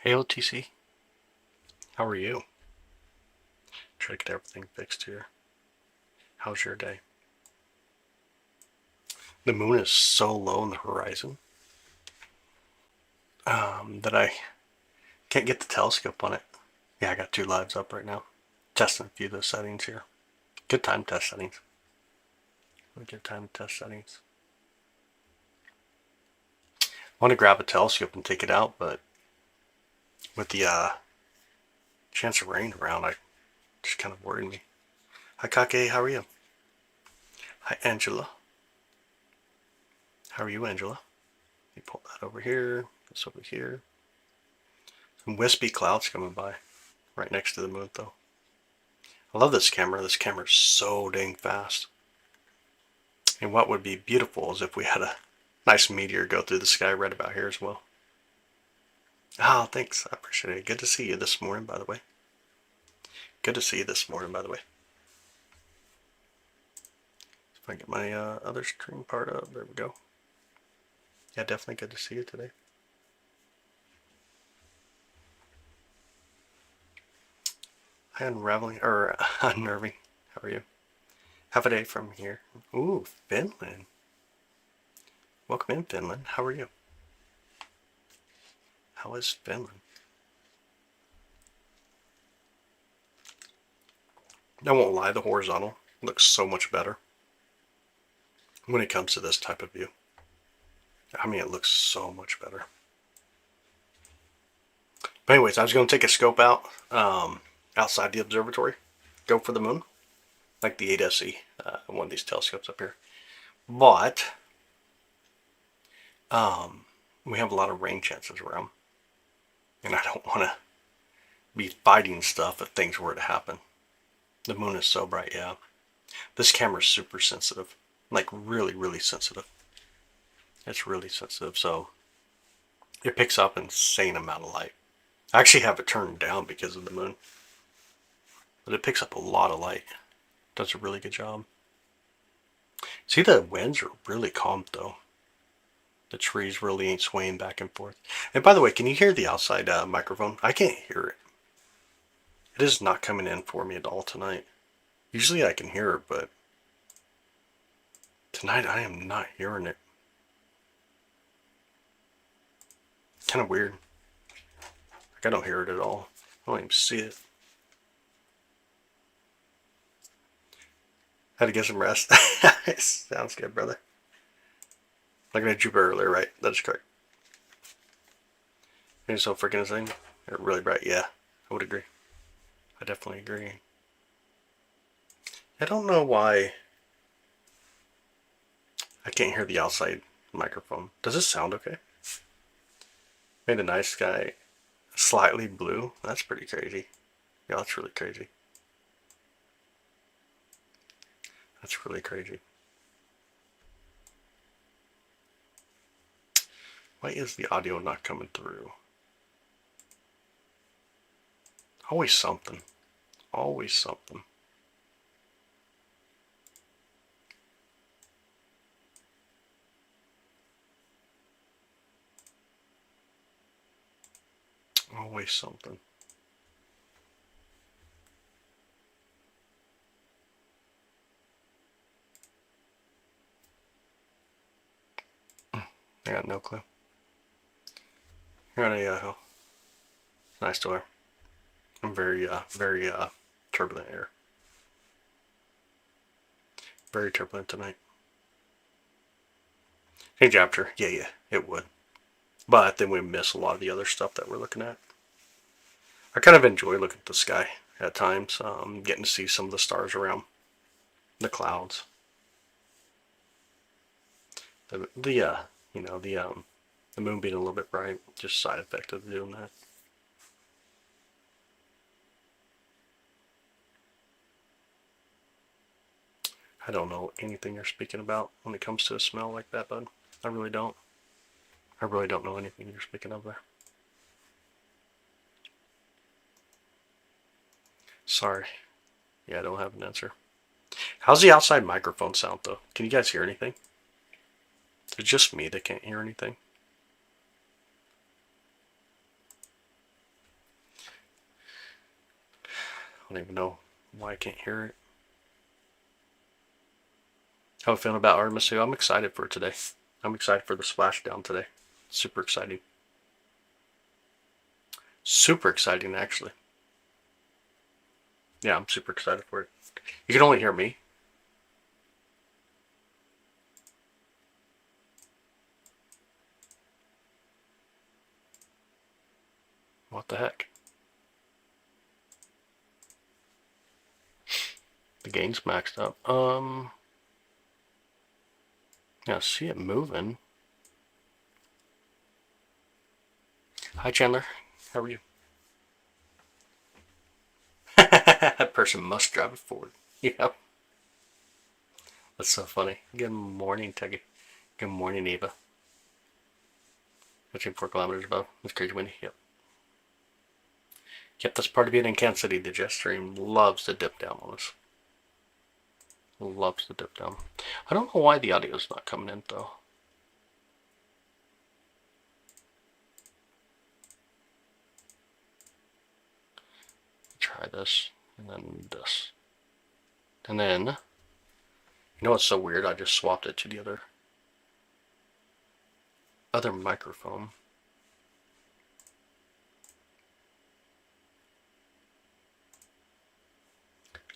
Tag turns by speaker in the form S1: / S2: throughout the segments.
S1: Hey OTC, how are you? Try to get everything fixed here. How's your day? The moon is so low in the horizon that I can't get the telescope on it. Yeah, I got 2 lives up right now. Testing a few of the settings here. Good time to test settings. Really good time to test settings. I want to grab a telescope and take it out, but with the chance of rain around, I just kind of worried me. Hi Kake, how are you? Hi Angela. How are you, Angela? Let me pull that over here, this over here. Some wispy clouds coming by. Right next to the moon, though. I love this camera. This camera is so dang fast. And what would be beautiful is if we had a nice meteor go through the sky right about here as well. Oh, thanks. I appreciate it. Good to see you this morning, by the way. Good to see you this morning, by the way. If I get my other stream part up, there we go. Yeah, definitely good to see you today. Hi, unraveling, or unnerving. How are you? Have a day from here. Ooh, Finland. Welcome in, Finland. How are you? How is Finland? I won't lie, the horizontal looks so much better when it comes to this type of view. I mean, it looks so much better. But anyways, I was going to take a scope out outside the observatory, go for the moon, like the 8SE, one of these telescopes up here. But we have a lot of rain chances around, and I don't want to be fighting stuff if things were to happen. The moon is so bright, yeah. This camera is super sensitive, like really, really sensitive. It's really sensitive, so it picks up an insane amount of light. I actually have it turned down because of the moon, but it picks up a lot of light. Does a really good job. See, the winds are really calm though. The trees really ain't swaying back and forth. And by the way, can you hear the outside microphone? I can't hear it. It is not coming in for me at all tonight. Usually I can hear it, but tonight I am not hearing it. Kind of weird. Like I don't hear it at all. I don't even see it. Had to get some rest. Sounds good, brother. Looking at Jupiter earlier, right? That is correct. It's so freaking insane. They're really bright. Yeah, I would agree. I definitely agree. I don't know why I can't hear the outside microphone. Does this sound okay? Made a night sky slightly blue. That's pretty crazy. Yeah, that's really crazy. That's really crazy. Why is the audio not coming through? Always something. Always something. Always something. I got no clue. Here on a nice door. I'm very turbulent air. Very turbulent tonight. Change after. Yeah, it would. But then we miss a lot of the other stuff that we're looking at. I kind of enjoy looking at the sky at times, getting to see some of the stars around the clouds. The moon being a little bit bright, just side effect of doing that. I don't know anything you're speaking about when it comes to a smell like that, bud. I really don't. I really don't know anything you're speaking of there. Sorry. Yeah, I don't have an answer. How's the outside microphone sound, though? Can you guys hear anything? Is it just me that can't hear anything? I don't even know why I can't hear it. How am I feeling about Artemis 2? I'm excited for today. I'm excited for the splashdown today. Super exciting. Super exciting, actually. Yeah, I'm super excited for it. You can only hear me. What the heck? The gain's maxed up. Yeah, see it moving. Hi, Chandler. How are you? That person must drive it forward. Yep. That's so funny. Good morning, Teggy. Good morning, Eva. 4 kilometers above. It's crazy windy. Yep. Yep, that's part of being in Kansas City. The jet stream loves to dip down on us. Loves to dip down. I don't know why the audio's not coming in, though. Try this, and then this. And then, you know what's so weird? I just swapped it to the other microphone.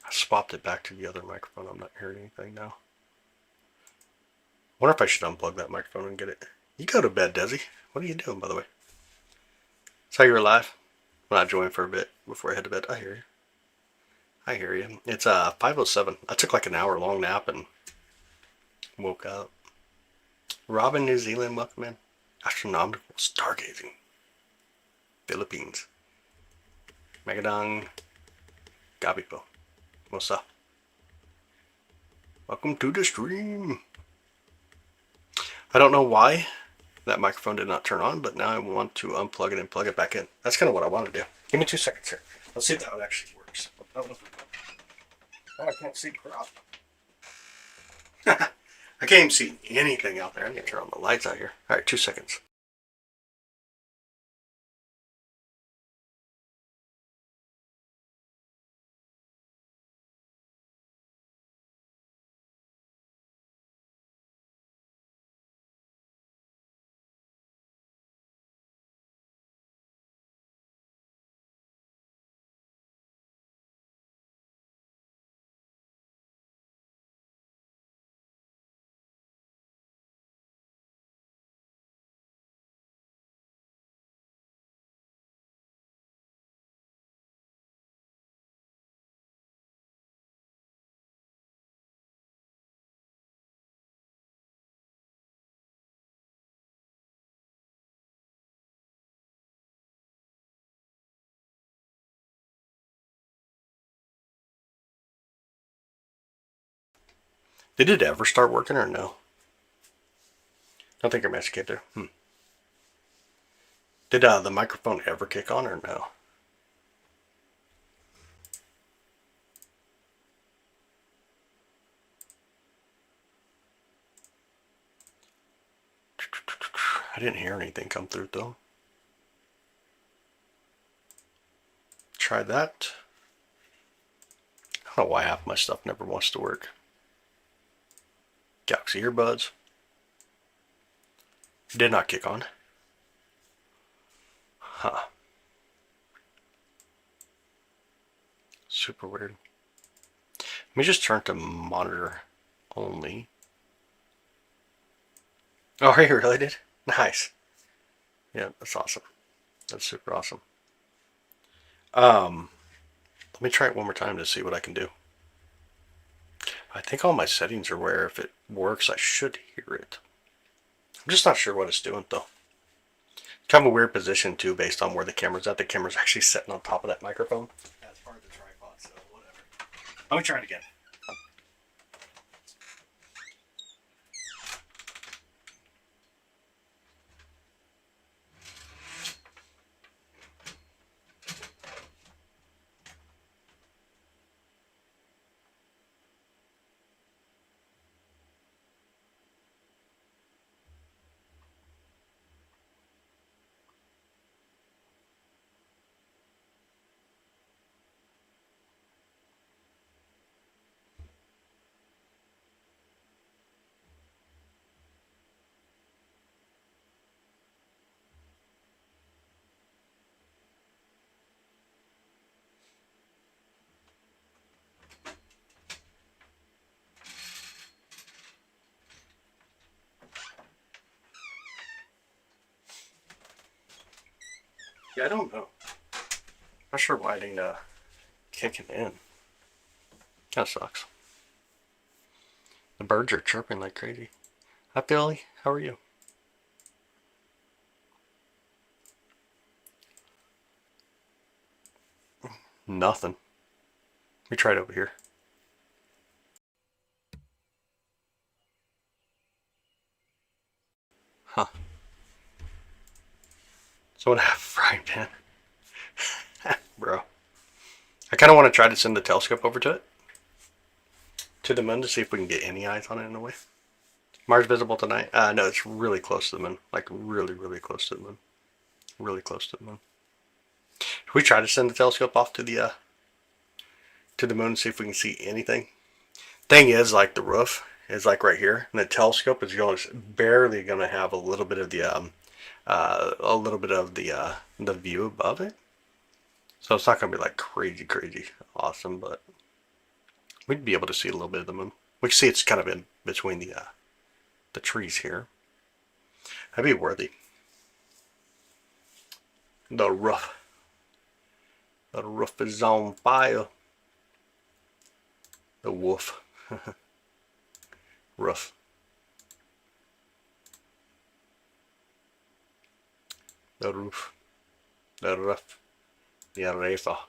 S1: I swapped it back to the other microphone. I'm not hearing anything now. Wonder if I should unplug that microphone and get it. You go to bed, Desi. What are you doing, by the way? Saw you were live. When I joined for a bit before I head to bed. I hear you. I hear you. It's 5:07. I took like an hour-long nap and woke up. Robin, New Zealand, welcome in. Astronomical stargazing. Philippines. Megadong. Gabipo. Mosa. Welcome to the stream. I don't know why that microphone did not turn on, but now I want to unplug it and plug it back in. That's kind of what I want to do. Give me 2 seconds here. Let's see if that actually works. Oh, I can't see crap. I can't even see anything out there. I need to turn on the lights out here. All right, 2 seconds. Did it ever start working or no? I don't think your match kicked there. Did the microphone ever kick on or no? I didn't hear anything come through though. Try that. I don't know why half my stuff never wants to work. Galaxy earbuds. Did not kick on. Huh. Super weird. Let me just turn to monitor only. Oh, you really did? Nice. Yeah, that's awesome. That's super awesome. Let me try it one more time to see what I can do. I think all my settings are where if it works, I should hear it. I'm just not sure what it's doing though. Kind of a weird position too, based on where the camera's at. The camera's actually sitting on top of that microphone. That's part of the tripod, so whatever. Let me try it again. Yeah, I don't know. Not sure why it ain't kicking in. Kind of sucks. The birds are chirping like crazy. Hi, Billy. How are you? Nothing. We tried over here. Huh. Someone have a frying pan. Bro. I kind of want to try to send the telescope over to it. To the moon to see if we can get any eyes on it in a way. Mars visible tonight? No, it's really close to the moon. Like really, really close to the moon. Really close to the moon. Should we try to send the telescope off to the moon and see if we can see anything? Thing is, like the roof is like right here, and the telescope is barely going to have a little bit of the the view above it. So it's not going to be like crazy, crazy awesome, but we'd be able to see a little bit of the moon. We can see it's kind of in between the trees here. That'd be worthy. The roof is on fire. The wolf. Roof. The roof. The roof. The roof.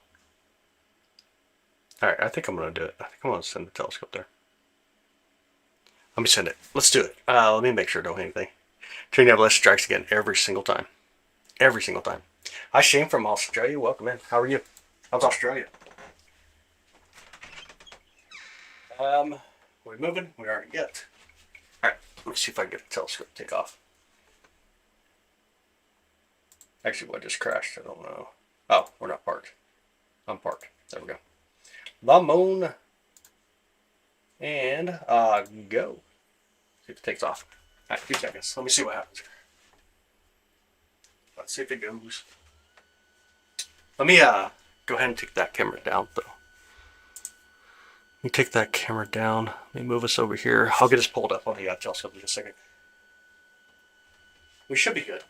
S1: Alright, I think I'm going to do it. I think I'm going to send the telescope there. Let me send it. Let's do it. Let me make sure I don't hit anything. Turn you have less strikes again every single time. Every single time. Hi, Shane from Australia. Welcome in. How are you? How's Australia? We're moving. We aren't yet. Alright, let me see if I can get the telescope to take off. Actually, what just crashed? I don't know. Oh, we're not parked. I'm parked. There we go. The moon. And go. See if it takes off. Alright, 2 seconds. Let me see what happens here. Let's see if it goes. Let me go ahead and take that camera down though. Let me take that camera down. Let me move us over here. I'll get us pulled up on the telescope in just a second. We should be good.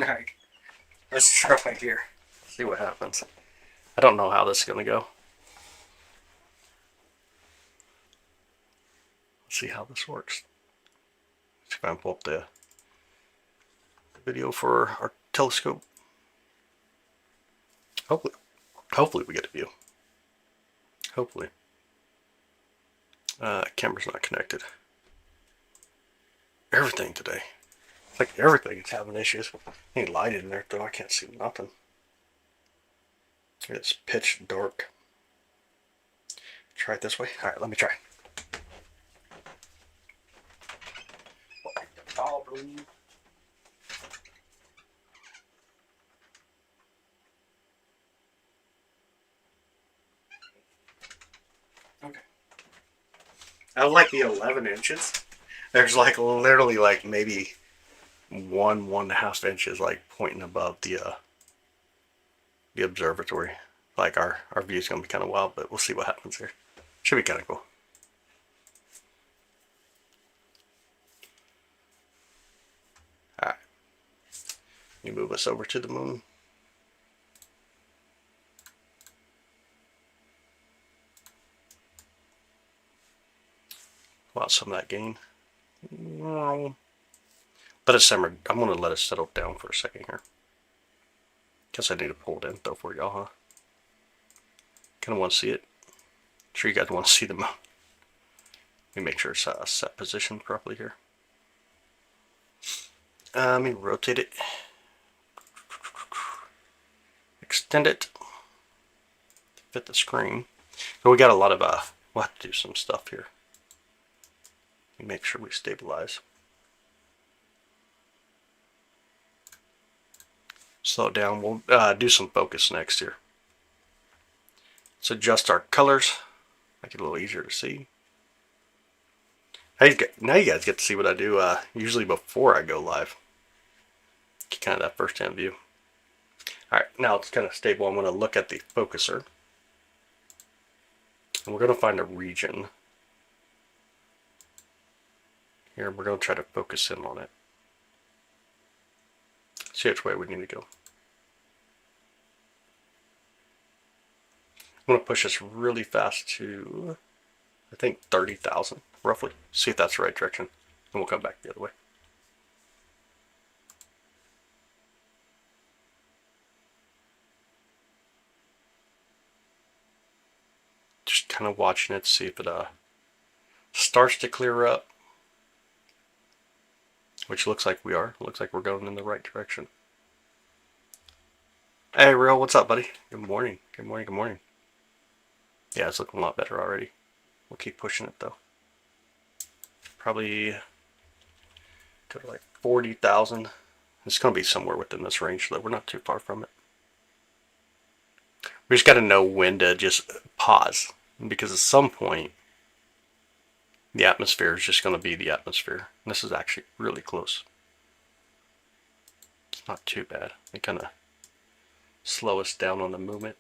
S1: Alright, let's try right here. See what happens. I don't know how this is going to go. Let's see how this works. Let's see if I can pull up the video for our telescope. Hopefully we get a view. Hopefully. Camera's not connected. Everything today. It's like everything is having issues. Ain't light in there though. I can't see nothing. It's pitch dark. Try it this way. All right, let me try. Okay. I like the 11 inches. There's like literally like maybe 1.5 inches like pointing above the observatory. Like our view's gonna be kind of wild, but we'll see what happens here. Should be kind of cool. Alright. You move us over to the moon. Wow, some of that gain. Let it simmer. I'm going to let it settle down for a second here. Guess I need to pull it in though for y'all, huh? Kind of want to see it. Sure you guys want to see the moon. Let me make sure it's set position properly here. Let me rotate it. Extend it. To fit the screen. So we got a lot of, we'll have to do some stuff here. Make sure we stabilize. slow it down. We'll do some focus next here. Let's adjust our colors, make it a little easier to see. Now you guys get to see what I do usually before I go live. Get kind of that first-hand view. Alright, now it's kind of stable. I'm going to look at the focuser. And we're going to find a region. Here, we're going to try to focus in on it. See which way we need to go. I'm going to push this really fast to, I think, 30,000, roughly. See if that's the right direction. And we'll come back the other way. Just kind of watching it, see if it starts to clear up. Which looks like we are. Looks like we're going in the right direction. Hey, Real, what's up, buddy? Good morning. Good morning, good morning. Yeah, it's looking a lot better already. We'll keep pushing it, though. Probably go to like 40,000. It's going to be somewhere within this range, though. We're not too far from it. We just got to know when to just pause. Because at some point, the atmosphere is just going to be the atmosphere. And this is actually really close. It's not too bad. It kind of slow us down on the movement.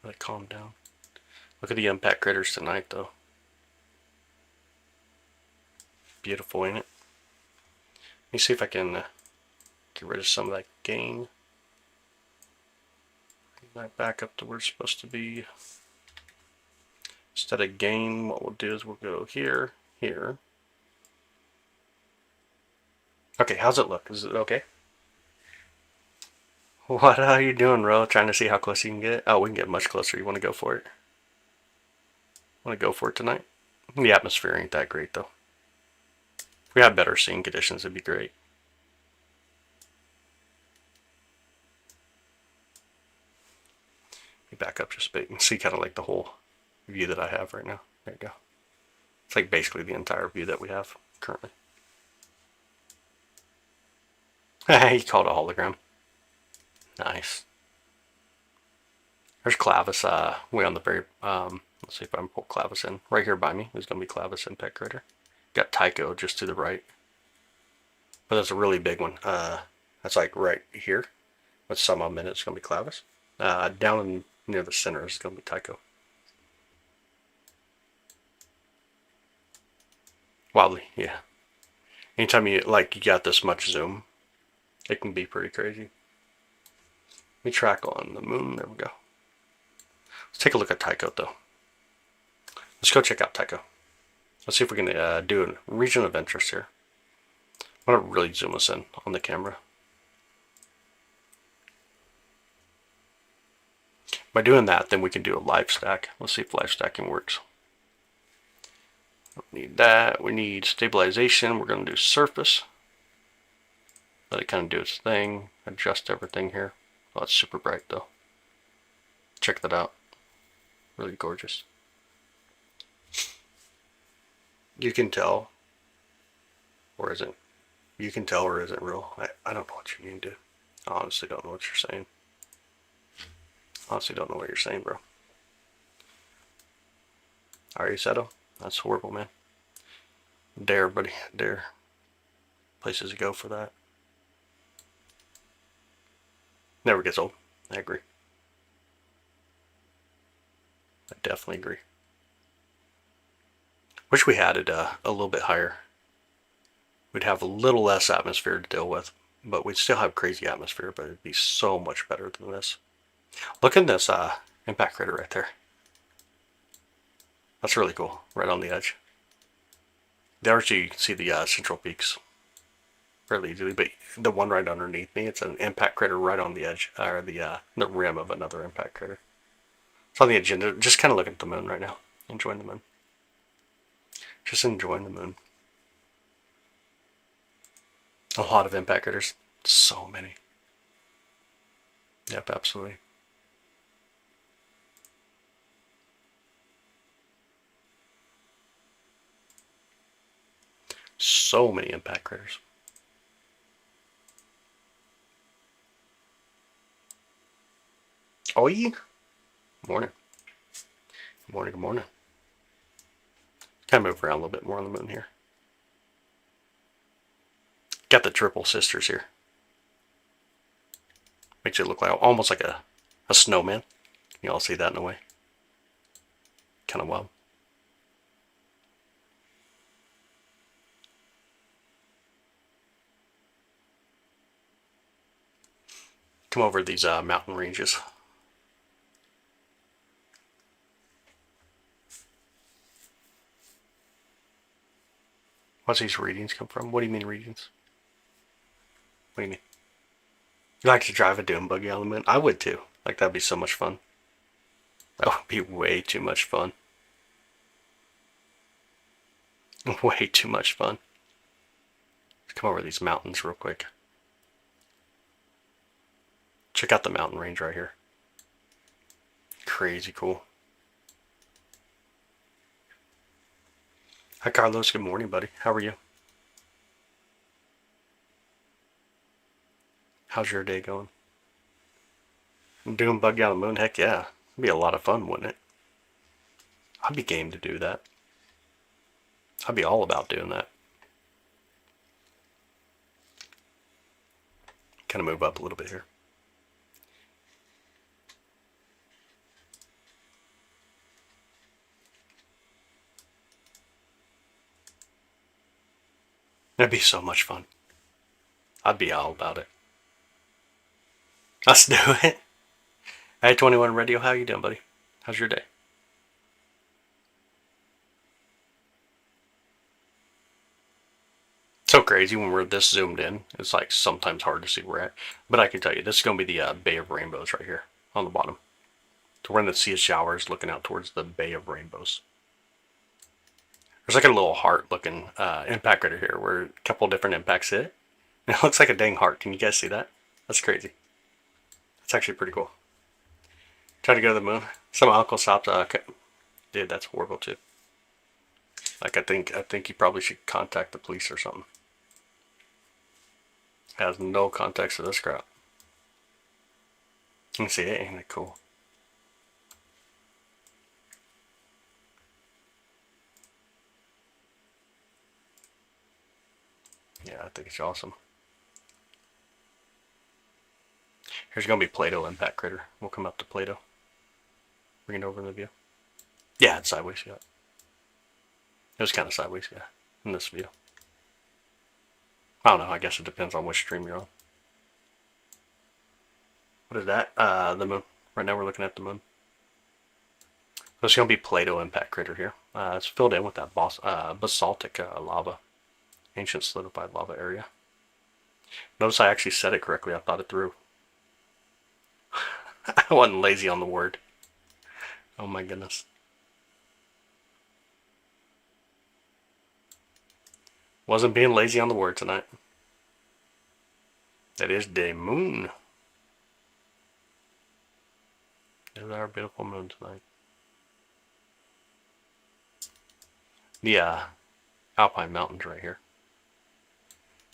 S1: Let it calm down. Look at the impact craters tonight, though. Beautiful, ain't it? Let me see if I can get rid of some of that gain. Bring that back up to where it's supposed to be. Instead of gain, what we'll do is we'll go here, here. Okay, how's it look? Is it okay? What are you doing, Ro? Trying to see how close you can get? Oh, we can get much closer. You want to go for it? Want to go for it tonight? The atmosphere ain't that great, though. If we had better seeing conditions, it'd be great. Let me back up just a bit. You can see kind of like the whole view that I have right now. There you go. It's like basically the entire view that we have currently. He called a hologram. Nice. There's Clavis way on the very, let's see if I can pull Clavis in. Right here by me, there's going to be Clavis impact crater. Got Tycho just to the right. But that's a really big one. That's like right here. With some odd minutes, it's going to be Clavis. Down near the center is going to be Tycho. Wildly, yeah. Anytime you got this much zoom, it can be pretty crazy. Let me track on the moon. There we go. Let's take a look at Tycho, though. Let's go check out Tycho. Let's see if we can do a region of interest here. I want to really zoom us in on the camera. By doing that, then we can do a live stack. Let's see if live stacking works. Don't need that. We need stabilization. We're going to do surface. Let it kind of do its thing. Adjust everything here. Oh, it's super bright, though. Check that out. Really gorgeous. You can tell, or isn't. You can tell or isn't real. I don't know what you need to do. I honestly don't know what you're saying. Honestly don't know what you're saying, bro. Are you settled? That's horrible, man. Dare, buddy. Dare. Places to go for that. Never gets old. I agree. I definitely agree. Wish we had it a little bit higher. We'd have a little less atmosphere to deal with, but we'd still have crazy atmosphere, but it'd be so much better than this. Look at this impact crater right there. That's really cool, right on the edge. There you can see the central peaks fairly easily, but the one right underneath me, it's an impact crater right on the edge, or the rim of another impact crater. It's on the agenda. Just kind of looking at the moon right now, enjoying the moon. Just enjoying the moon. A lot of impact craters. So many. Yep, absolutely. So So many impact craters. Oi! Morning. Good morning, good morning. Kind of move around a little bit more on the moon here. Got the triple sisters here. Makes it look like almost like a snowman. You all see that in a way. Kind of wild. Come over these mountain ranges. What's these readings come from? What do you mean readings? What do you mean? You like to drive a dune buggy on the moon? I would too. Like, that'd be so much fun. That would be way too much fun. Way too much fun. Let's come over these mountains real quick. Check out the mountain range right here. Crazy cool. Hi Carlos, good morning buddy. How are you? How's your day going? Doing buggy on the moon? Heck yeah. It'd be a lot of fun, wouldn't it? I'd be game to do that. I'd be all about doing that. Kind of move up a little bit here. That'd be so much fun. I'd be all about it. Let's do it. Hey 21 Radio, how you doing, buddy? How's your day? So crazy when we're this zoomed in. It's like sometimes hard to see where we're at. But I can tell you, this is going to be the Bay of Rainbows right here on the bottom. So we're in the Sea of Showers looking out towards the Bay of Rainbows. There's like a little heart looking impact crater here where a couple different impacts hit. And it looks like a dang heart. Can you guys see that? That's crazy. That's actually pretty cool. Try to go to the moon. Some uncle stopped. Dude, that's horrible too. Like I think you probably should contact the police or something. Has no context to this crap. You can see it, ain't it cool? Yeah, I think it's awesome. Here's going to be Plato impact crater. We'll come up to Plato. Bring it over in the view. Yeah, it's sideways, yeah. It was kind of sideways, yeah, in this view. I don't know, I guess it depends on which stream you're on. What is that? The moon. Right now we're looking at the moon. So it's going to be Plato impact crater here. It's filled in with that basaltic lava. Ancient solidified lava area. Notice I actually said it correctly. I thought it through. I wasn't lazy on the word. Oh my goodness. Wasn't being lazy on the word tonight. That is the moon. There's our beautiful moon tonight. The Alpine Mountains right here.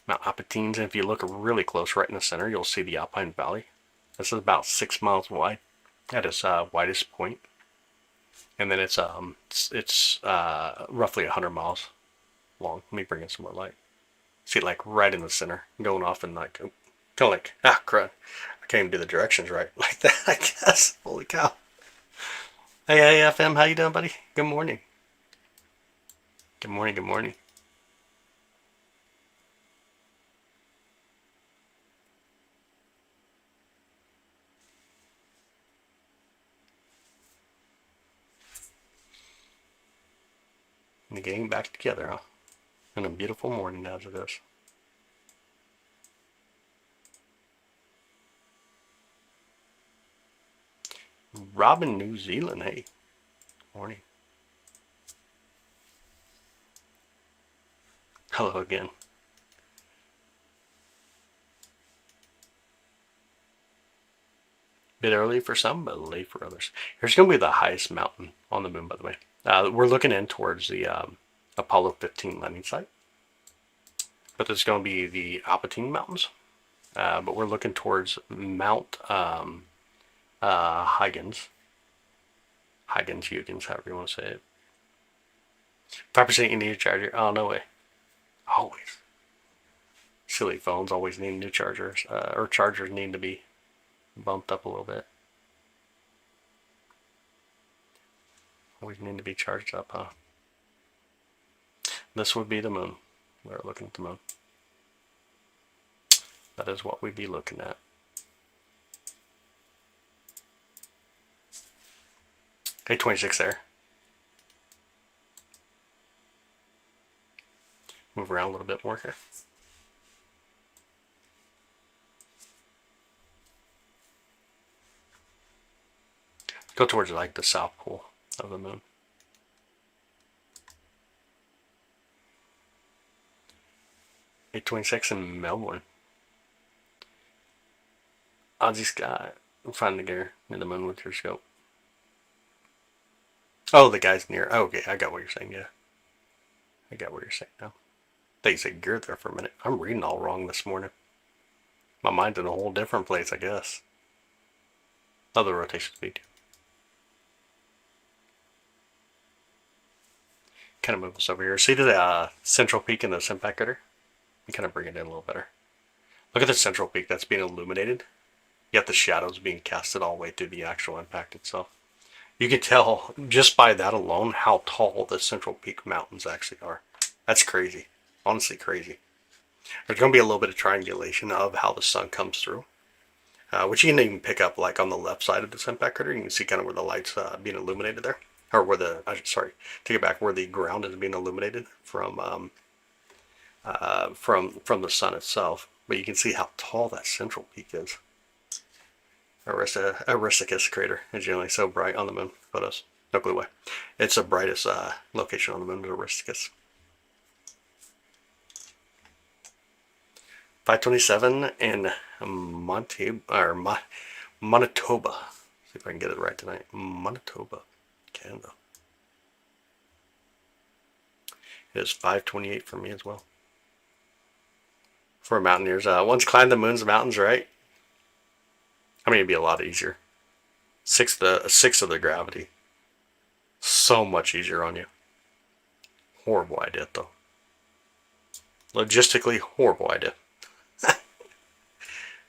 S1: Mount Apatines, and if you look really close right in the center, you'll see the Alpine Valley. This is about 6 miles wide at its widest point. And then it's roughly 100 miles long. Let me bring in some more light. See it like right in the center, going off and like, kind of like, crud. I can't even do the directions right like that, I guess. Holy cow. Hey, AFM, how you doing, buddy? Good morning. Good morning, good morning. And getting back together, huh? And a beautiful morning as it is. Robin, New Zealand, hey. Morning. Hello again. Bit early for some, but late for others. Here's going to be the highest mountain on the moon, by the way. We're looking in towards the Apollo 15 landing site. but there's going to be the Alpine Mountains. But we're looking towards Mount Huygens. Huygens, however you want to say it. 5% you need a charger. Oh, no way. Always. Silly phones always need new chargers. Or chargers need to be bumped up a little bit. Always need to be charged up, huh? This would be the moon. We're looking at the moon. That is what we'd be looking at. A26 there. Move around a little bit more here. Go towards like the south pole of the moon. A26 in Melbourne. Aussie Sky. Find the gear near the moon with your scope. Oh, the guy's near. Oh, okay, I got what you're saying, yeah. I got what you're saying now. I thought you said gear there for a minute. I'm reading all wrong this morning. My mind's in a whole different place, I guess. Oh, the rotation speed. Kind of move us over here. See the central peak in the impact crater? You kind of bring it in a little better. Look at the central peak that's being illuminated. Yet the shadows being casted all the way through the actual impact itself. You can tell just by that alone how tall the central peak mountains actually are. That's crazy. Honestly crazy. There's going to be a little bit of triangulation of how the sun comes through. Which you can even pick up like on the left side of this impact crater. You can see kind of where the light's being illuminated there. Or where the, take it back, where the ground is being illuminated from the sun itself. But you can see how tall that central peak is. Aristarchus crater is generally so bright on the moon photos. No clue why. It's the brightest location on the moon, Aristarchus. 527 in Manitoba. See if I can get it right tonight. Manitoba, Canada. It is 528 for me as well. For mountaineers, once climb the moon's mountains, right? I mean, it'd be a lot easier. Sixth of the gravity. So much easier on you. Horrible idea, though. Logistically, horrible idea.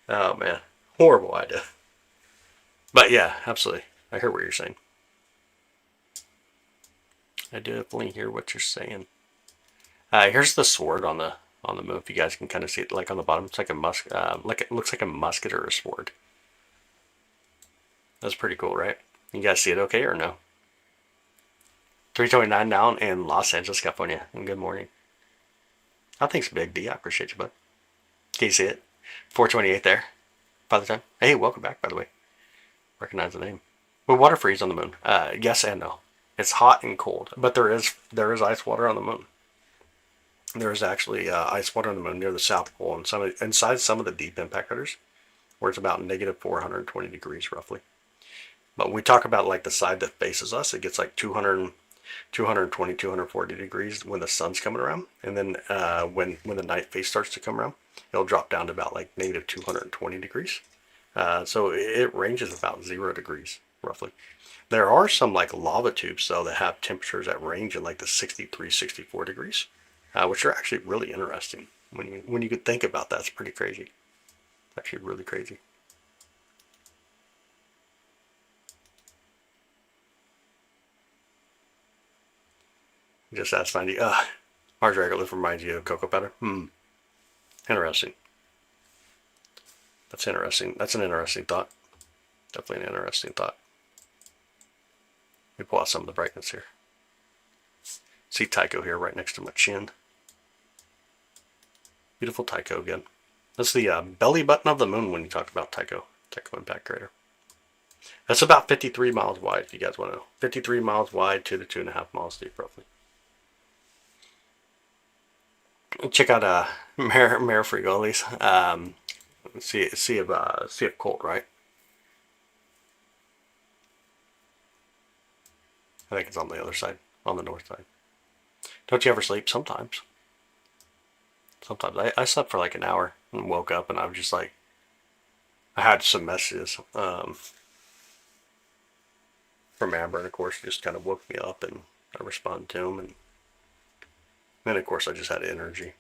S1: Oh, man. Horrible idea. But yeah, absolutely. I hear what you're saying. I definitely hear what you're saying. Here's the sword on the moon. If you guys can kind of see it, like on the bottom, it's like a it looks like a musket or a sword. That's pretty cool, right? You guys see it okay or no? 329 down in Los Angeles, California. And good morning. I think it's Big D. I appreciate you, bud. Can you see it? 428 there. Father Time. Hey, welcome back, by the way. Recognize the name. Will water freeze on the moon? Yes and no. It's hot and cold, but there is ice water on the moon. There is actually ice water on the moon near the South Pole and inside some of the deep impact craters, where it's about negative 420 degrees roughly. But when we talk about like the side that faces us, it gets like 220, 240 degrees when the sun's coming around. And then when the night phase starts to come around, it'll drop down to about like negative 220 degrees. So it ranges about 0 degrees roughly. There are some like lava tubes though that have temperatures that range in like the 63, 64 degrees, which are actually really interesting. When you could think about that, it's pretty crazy. It's actually really crazy. Just asked 90. Mars regolith reminds you of cocoa powder. Interesting. That's interesting. That's an interesting thought. Definitely an interesting thought. Let me pull out some of the brightness here. See Tycho here right next to my chin. Beautiful Tycho again. That's the belly button of the moon when you talk about Tycho impact crater. That's about 53 miles wide, if you guys want to know. 53 miles wide, 2 to 2.5 miles deep, roughly. Check out Mare Frigolis. See if Colt, right? I think it's on the other side, on the north side. Don't you ever sleep? Sometimes. Sometimes I slept for like an hour and woke up and I was just like, I had some messages from Amber, and of course just kind of woke me up and I responded to him, and then of course I just had energy.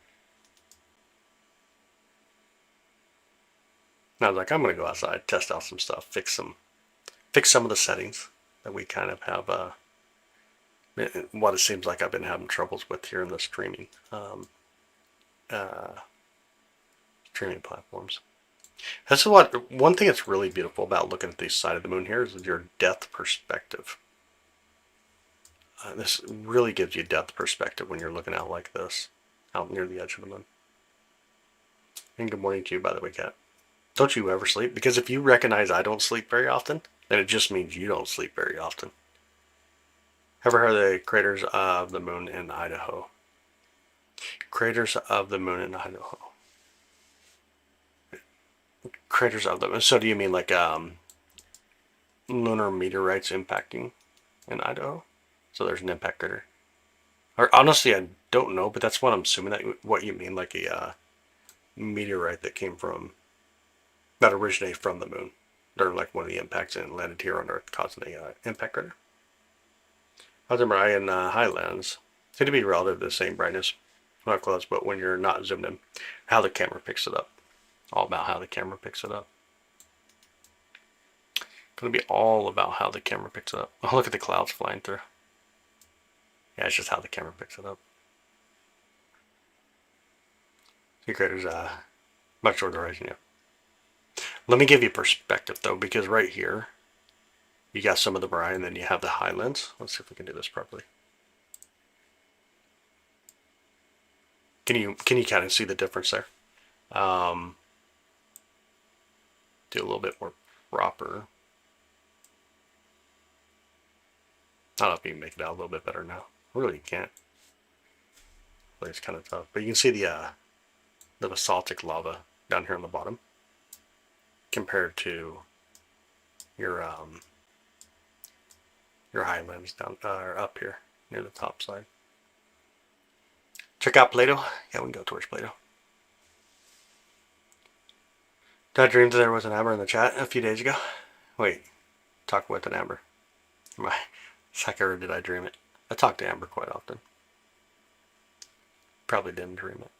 S1: And I was like, I'm gonna go outside, test out some stuff, fix some of the settings that we kind of have what it seems like I've been having troubles with here in the uh, streaming platforms. This is what one thing that's really beautiful about looking at the side of the moon here is your depth perspective. This really gives you depth perspective when you're looking out like this, out near the edge of the moon. And good morning to you, by the way, Kat. Don't you ever sleep? Because if you recognize I don't sleep very often, then it just means you don't sleep very often. Ever heard of the craters of the moon in Idaho? Craters of the moon in Idaho. Craters of the moon. So do you mean like lunar meteorites impacting in Idaho? So there's an impact crater. Or honestly, I don't know, but that's what I'm assuming that what you mean, like a meteorite that came from, that originated from the moon. They're like one of the impacts and landed here on Earth, causing a impact crater. How's the Marian Highlands? Seem to be relative to the same brightness, not close, but when you're not zoomed in, how the camera picks it up. All about how the camera picks it up. Going to be all about how the camera picks it up. Oh, look at the clouds flying through. Yeah, it's just how the camera picks it up. Sea craters, much shorter horizon, yeah. Let me give you perspective though, because right here, you got some of the brine, and then you have the highlands. Let's see if we can do this properly. Can you kind of see the difference there? Do a little bit more proper. I don't know if you can make it out a little bit better now. Really, you can't. But it's kind of tough. But you can see the basaltic lava down here on the bottom compared to your highlands down up here near the top side. Check out Plato. Yeah, we can go towards Plato. Did I dream that there was an Amber in the chat a few days ago? Wait, talk with an Amber. My second, or did I dream it? I talk to Amber quite often. Probably didn't dream it.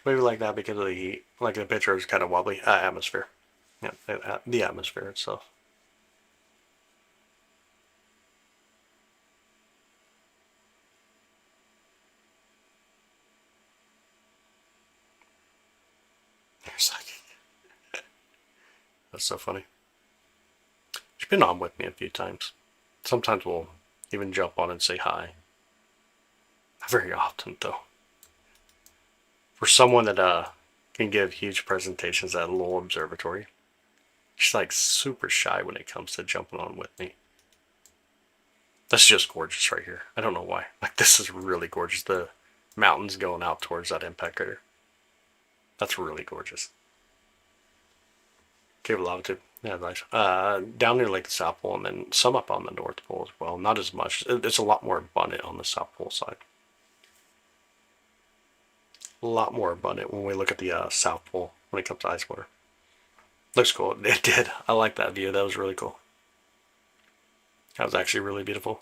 S1: Maybe like that because of the heat. Like the picture is kind of wobbly. Atmosphere. Yeah, the atmosphere itself. That's so funny. She's been on with me a few times. Sometimes we'll even jump on and say hi. Not very often, though. For someone that can give huge presentations at a little observatory, she's like super shy when it comes to jumping on with me. That's just gorgeous right here. I don't know why. Like, this is really gorgeous. The mountains going out towards that impact crater. That's really gorgeous. Cave of Lava too. Yeah, nice. Down near like the South Pole, and then some up on the North Pole as well. Not as much. It's a lot more abundant on the South Pole side. A lot more abundant when we look at the South Pole when it comes to ice water. Looks cool. It did. I like that view. That was really cool. That was actually really beautiful.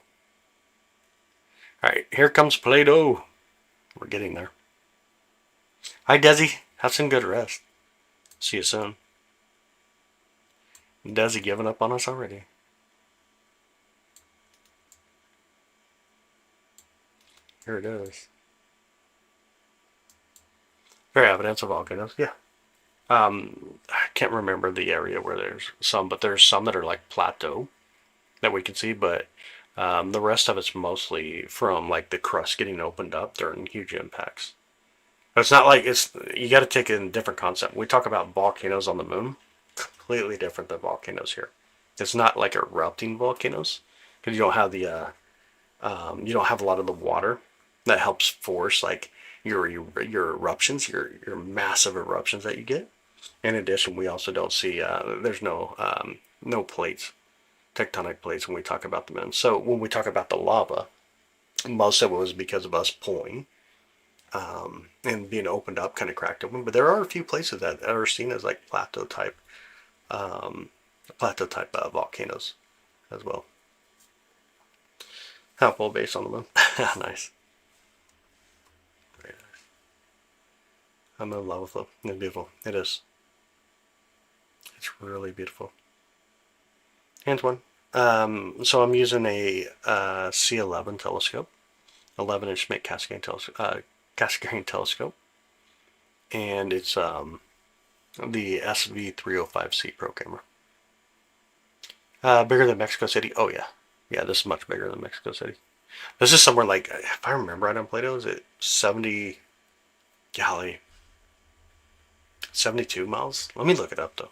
S1: Alright, here comes Play-Doh. We're getting there. Hi, Desi. Have some good rest. See you soon. Desi giving up on us already. Here it is. Very evidence of volcanoes, yeah. I can't remember the area where there's some, but there's some that are like plateau that we can see, but the rest of it's mostly from like the crust getting opened up during huge impacts. But it's not like you got to take it in a different concept. We talk about volcanoes on the moon, completely different than volcanoes here. It's not like erupting volcanoes because you don't have the you don't have a lot of the water that helps force like your eruptions, your massive eruptions that you get. In addition, we also don't see there's no plates, tectonic plates when we talk about the moon. So when we talk about the lava, Most of it was because of us pulling and being opened up, kind of cracked open. But there are a few places that are seen as like um, plateau type volcanoes as well. How full base on the moon. Nice. Very nice. I'm in love with it. It's beautiful. It is. It's really beautiful. Here's one. So I'm using a C11 telescope, 11-inch Schmidt Cassegrain telescope, and it's the SV305C Pro camera. Bigger than Mexico City? Oh yeah, yeah. This is much bigger than Mexico City. This is somewhere like, if I remember right on Plato, is it 70? Golly, 72 miles. Let me look it up though.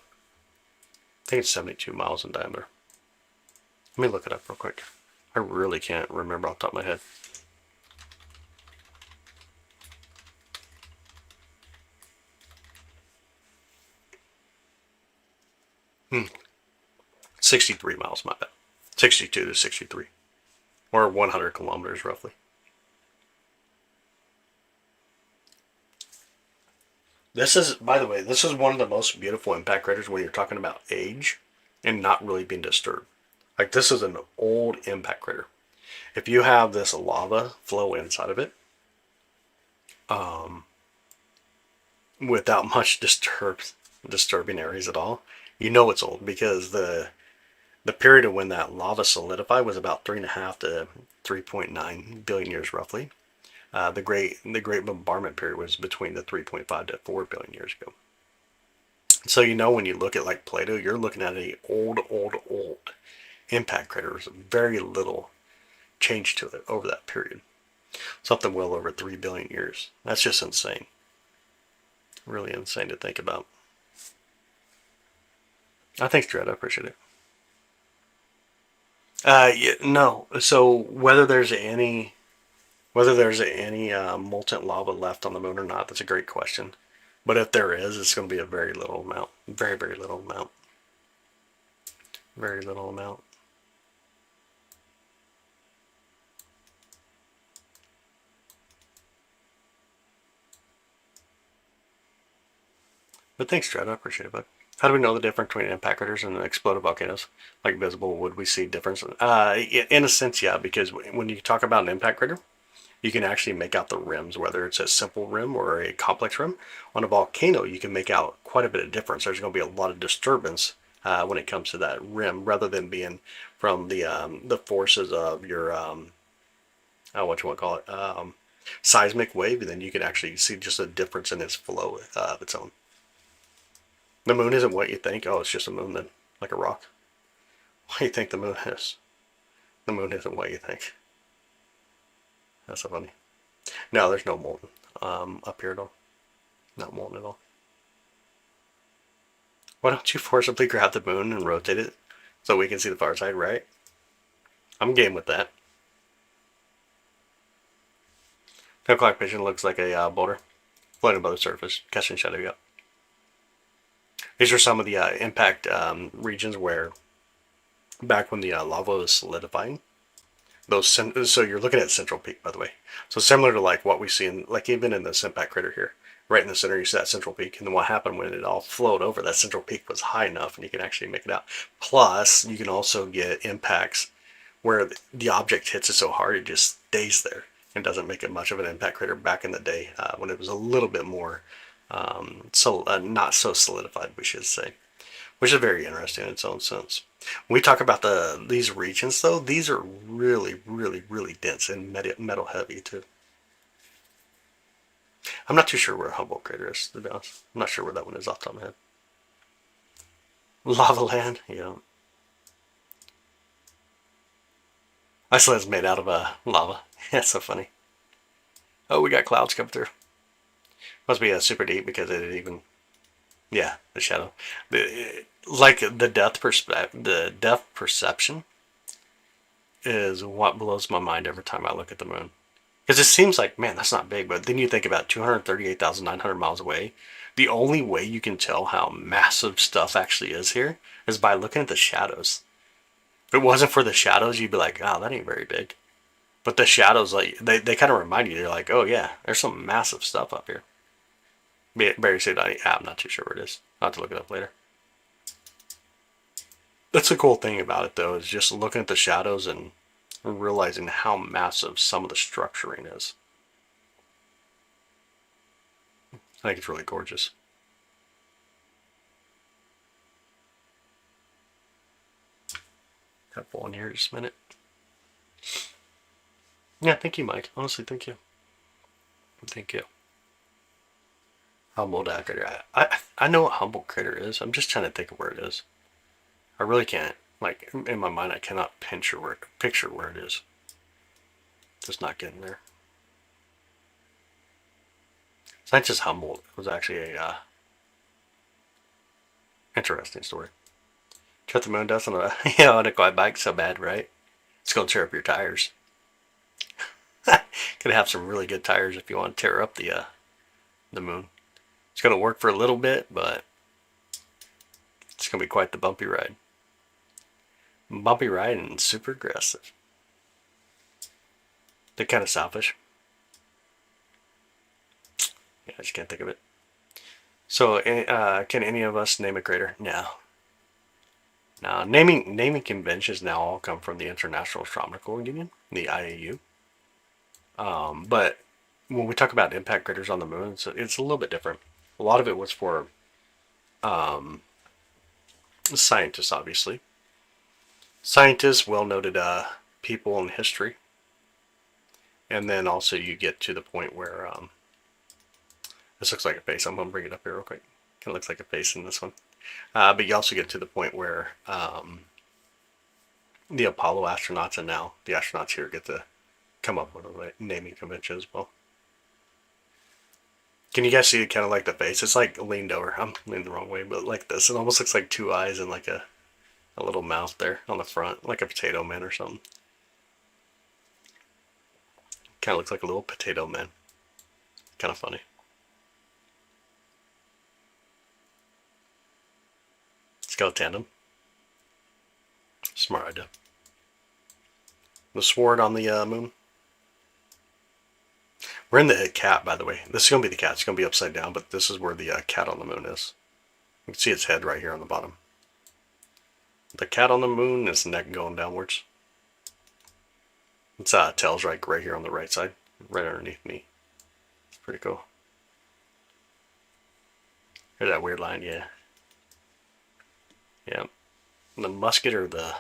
S1: I think it's 72 miles in diameter. Let me look it up real quick. I really can't remember off the top of my head. 63 miles, my bad. 62 to 63. Or 100 kilometers roughly. This is, by the way, this is one of the most beautiful impact craters when you're talking about age and not really being disturbed. Like, this is an old impact crater. If you have this lava flow inside of it, without much disturbing areas at all, you know it's old, because the period of when that lava solidified was about 3.5 to 3.9 billion years roughly. The great bombardment period was between the 3.5 to 4 billion years ago. So you know, when you look at like Plato, you're looking at a old impact crater. There's very little change to it over that period. Something well over 3 billion years. That's just insane. Really insane to think about. Thanks, Dread. I appreciate it. Yeah, no. So whether there's any molten lava left on the moon or not, that's a great question. But if there is, it's going to be a very little amount. Very, very little amount. Very little amount. But thanks, Dread. I appreciate it, bud. How do we know the difference between impact craters and exploded volcanoes? Like visible, would we see difference? In a sense, yeah, because when you talk about an impact crater, you can actually make out the rims, whether it's a simple rim or a complex rim. On a volcano, you can make out quite a bit of difference. There's going to be a lot of disturbance when it comes to that rim, rather than being from the forces of your what you want to call it, seismic wave. And then you can actually see just a difference in its flow of its own. The moon isn't what you think. Oh, it's just a moon then, like a rock. What do you think the moon is? The moon isn't what you think. That's so funny. No, there's no molten up here at all. Not molten at all. Why don't you forcibly grab the moon and rotate it so we can see the far side, right? I'm game with that. No clock vision looks like a boulder floating above the surface, casting shadow. Yep. These are some of the impact regions where, back when the lava was solidifying, so you're looking at Central Peak, by the way. So similar to like what we see in, like, even in this impact crater here, right in the center, you see that Central Peak. And then what happened when it all flowed over, that Central Peak was high enough and you can actually make it out. Plus, you can also get impacts where the object hits it so hard it just stays there and doesn't make it much of an impact crater back in the day, when it was a little bit more not so solidified, we should say, which is very interesting in its own sense. When we talk about these regions, though, these are really, really, really dense and metal heavy too. I'm not too sure where Humboldt crater is, to be honest. I'm not sure where that one is off the top of my head. Lava Land, yeah. Iceland's made out of lava. That's so funny. Oh, we got clouds coming through. Must be super deep because it even, yeah, the shadow, like the depth perception is what blows my mind every time I look at the moon. Because it seems like, man, that's not big, but then you think about 238,900 miles away. The only way you can tell how massive stuff actually is here is by looking at the shadows. If it wasn't for the shadows, you'd be like, oh, that ain't very big. But the shadows, like they kind of remind you. They're like, oh yeah, there's some massive stuff up here. Barry said, I'm not too sure where it is. I'll have to look it up later. That's the cool thing about it, though, is just looking at the shadows and realizing how massive some of the structuring is. I think it's really gorgeous. Got full in here just a minute. Yeah, thank you, Mike. Honestly, thank you. Thank you. Humble critter. I know what humble critter is. I'm just trying to think of where it is. I really can't. Like in my mind, I cannot picture where it is. Just not getting there. Scientist Humboldt was actually a interesting story. Cut the moon dust on a on a quad bike so bad, right? It's gonna tear up your tires. Could have some really good tires if you want to tear up the moon. It's gonna work for a little bit, but it's gonna be quite the bumpy ride. Bumpy ride and super aggressive. They're kind of selfish. Yeah, I just can't think of it. So, can any of us name a crater? No. Now, naming conventions now all come from the International Astronomical Union, the IAU. But when we talk about impact craters on the moon, it's a little bit different. A lot of it was for scientists, obviously. Scientists, well-noted people in history. And then also you get to the point where this looks like a face. I'm going to bring it up here real quick. It looks like a face in this one. But you also get to the point where the Apollo astronauts and now the astronauts here get to come up with a naming convention as well. Can you guys see it kind of like the face? It's like leaned over. I'm leaning the wrong way, but like this. It almost looks like two eyes and like a little mouth there on the front, like a potato man or something. Kind of looks like a little potato man. Kind of funny. Let's go tandem. Smart idea. The sword on the moon. We're in the cat, by the way. This is going to be the cat. It's going to be upside down, but this is where the cat on the moon is. You can see its head right here on the bottom. The cat on the moon, its neck going downwards. Its tail's right here on the right side, right underneath me. It's pretty cool. Here's that weird line, yeah. Yeah. The musket or the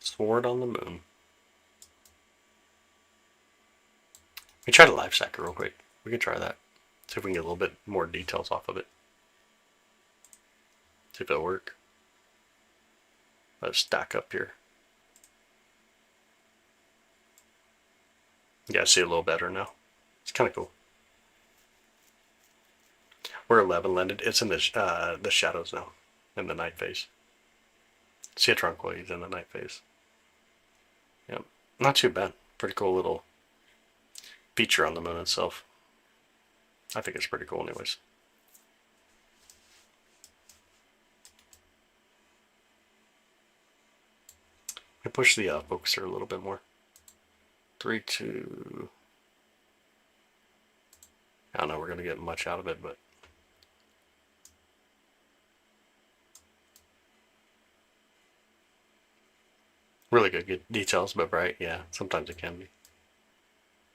S1: sword on the moon. We try to live stack it real quick. We can try that. See if we can get a little bit more details off of it. See if it'll work. Let's stack up here. Yeah, I see a little better now. It's kind of cool. Where 11 landed, it's in the shadows now, in the night phase. See a Tranquillity's in the night phase. Yep, not too bad. Pretty cool little feature on the moon itself. I think it's pretty cool anyways. I push the focuser a little bit more. 3, 2. I don't know, we're going to get much out of it, but really good details, but bright. Yeah, sometimes it can be.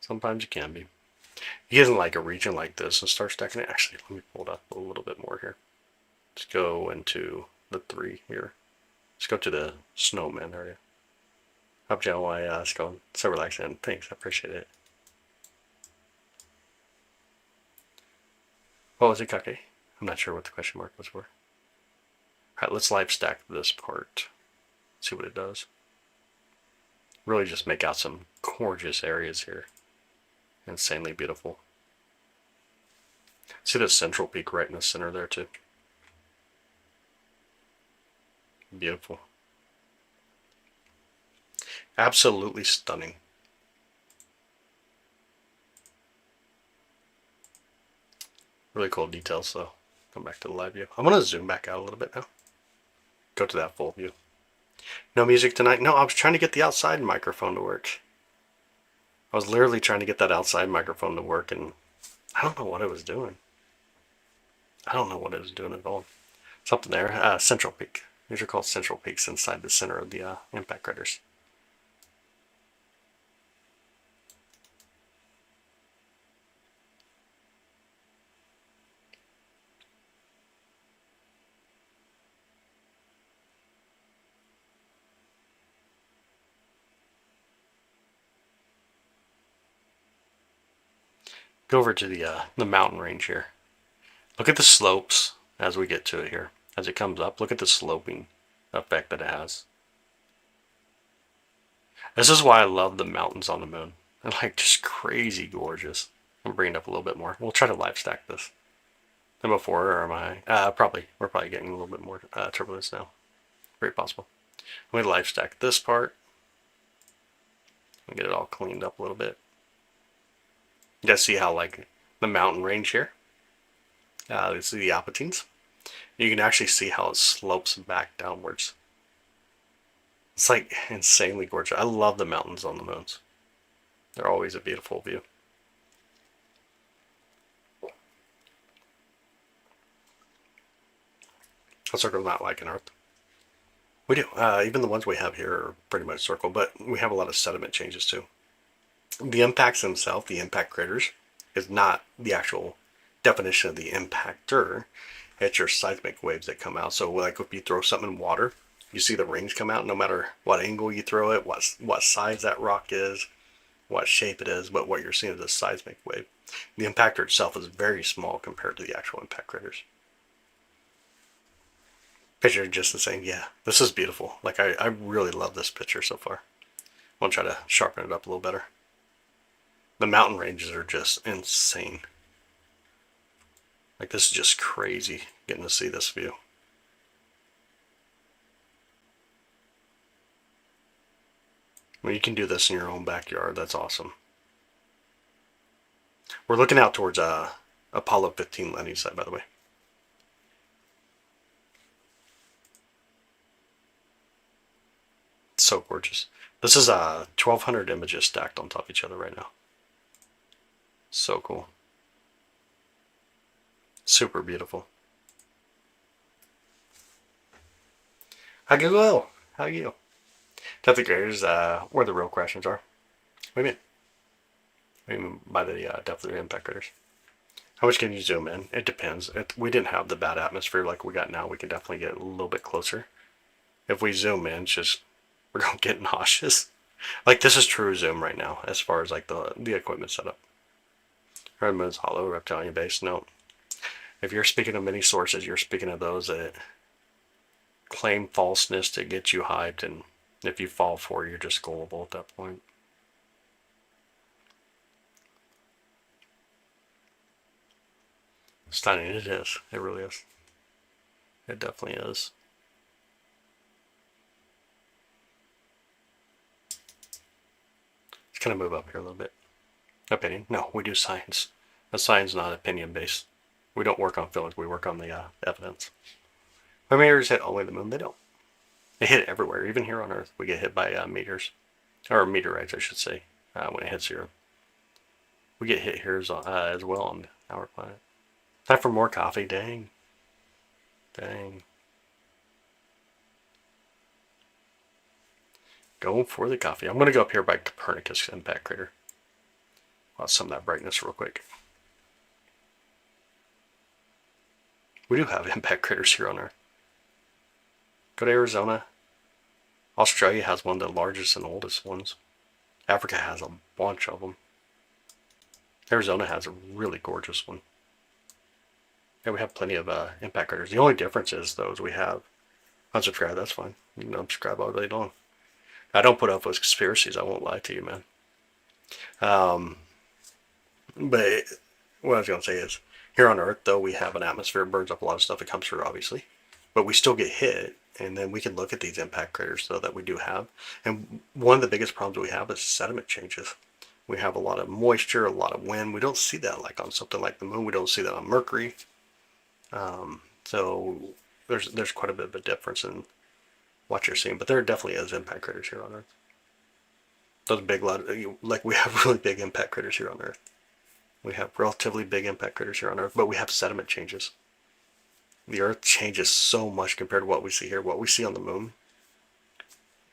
S1: Sometimes it can be. He isn't like a region like this and start stacking it. Actually, let me pull it up a little bit more here. Let's go into the 3 here. Let's go to the snowman area. Hope you know why it's going so relaxing. Thanks, I appreciate it. What was it, Kake? I'm not sure what the question mark was for. Alright, let's live stack this part. See what it does. Really just make out some gorgeous areas here. Insanely beautiful. See the central peak right in the center there too. Beautiful. Absolutely stunning. Really cool details though. Come back to the live view. I'm going to zoom back out a little bit now. Go to that full view. No music tonight? No, I was trying to get the outside microphone to work. I was literally trying to get that outside microphone to work, and I don't know what it was doing. I don't know what it was doing at all. Something there. Central peak. These are called central peaks inside the center of the impact craters. Go over to the mountain range here. Look at the slopes as we get to it here. As it comes up, look at the sloping effect that it has. This is why I love the mountains on the moon. They're like just crazy gorgeous. I'm bringing it up a little bit more. We'll try to live stack this. Than before, or am I? Probably. We're probably getting a little bit more turbulence now. Very possible. Let me live stack this part. And get it all cleaned up a little bit. You guys see how like the mountain range here? This is the Apatines. You can actually see how it slopes back downwards. It's like insanely gorgeous. I love the mountains on the moons. They're always a beautiful view. A circle not like an Earth. We do. Even the ones we have here are pretty much circle, but we have a lot of sediment changes too. The impacts themselves, the impact craters, is not the actual definition of the impactor. It's your seismic waves that come out. So like if you throw something in water, you see the rings come out no matter what angle you throw it, what size that rock is, what shape it is, but what you're seeing is a seismic wave. The impactor itself is very small compared to the actual impact craters. Picture just the same. Yeah, this is beautiful. Like I really love this picture so far. I'm gonna try to sharpen it up a little better. The mountain ranges are just insane. Like this is just crazy getting to see this view. When you can do this in your own backyard, that's awesome. We're looking out towards Apollo 15 landing site, by the way. It's so gorgeous. This is 1,200 images stacked on top of each other right now. So cool. Super beautiful. Hi Google, how are you? Depth of graders, where the real questions are. What do you mean? What do you mean by the depth of the impact craters? How much can you zoom in? It depends. We didn't have the bad atmosphere like we got now. We can definitely get a little bit closer. If we zoom in, it's just we're gonna get nauseous. Like this is true zoom right now, as far as like the equipment setup. Red Moon's hollow, reptilian base. No. If you're speaking of many sources, you're speaking of those that claim falseness to get you hyped, and if you fall for it, you're just gullible at that point. Stunning, it is. It really is. It definitely is. Let's kind of move up here a little bit. Opinion? No, we do science. A science not opinion based. We don't work on feelings. We work on the evidence. When meteors hit only the moon, they don't. They hit everywhere. Even here on Earth, we get hit by meteors, or meteorites, I should say, when it hits here. We get hit here as well on our planet. Time for more coffee. Dang. Dang. Going for the coffee. I'm going to go up here by Copernicus impact crater. I'll some of that brightness real quick. We do have impact craters here on Earth. Go to Arizona. Australia has one of the largest and oldest ones. Africa has a bunch of them. Arizona has a really gorgeous one. Yeah, we have plenty of impact craters. The only difference is those we have. Unsubscribe, that's fine. You can unsubscribe all day long. I don't put up with conspiracies. I won't lie to you, man. But what I was going to say is, here on Earth, though, we have an atmosphere. It burns up a lot of stuff that comes through, obviously. But we still get hit, and then we can look at these impact craters, though, that we do have. And one of the biggest problems we have is sediment changes. We have a lot of moisture, a lot of wind. We don't see that like on something like the moon. We don't see that on Mercury. So there's quite a bit of a difference in what you're seeing. But there definitely is impact craters here on Earth. Those big, like we have really big impact craters here on Earth. We have relatively big impact craters here on Earth, but we have sediment changes. The Earth changes so much compared to what we see here. What we see on the moon,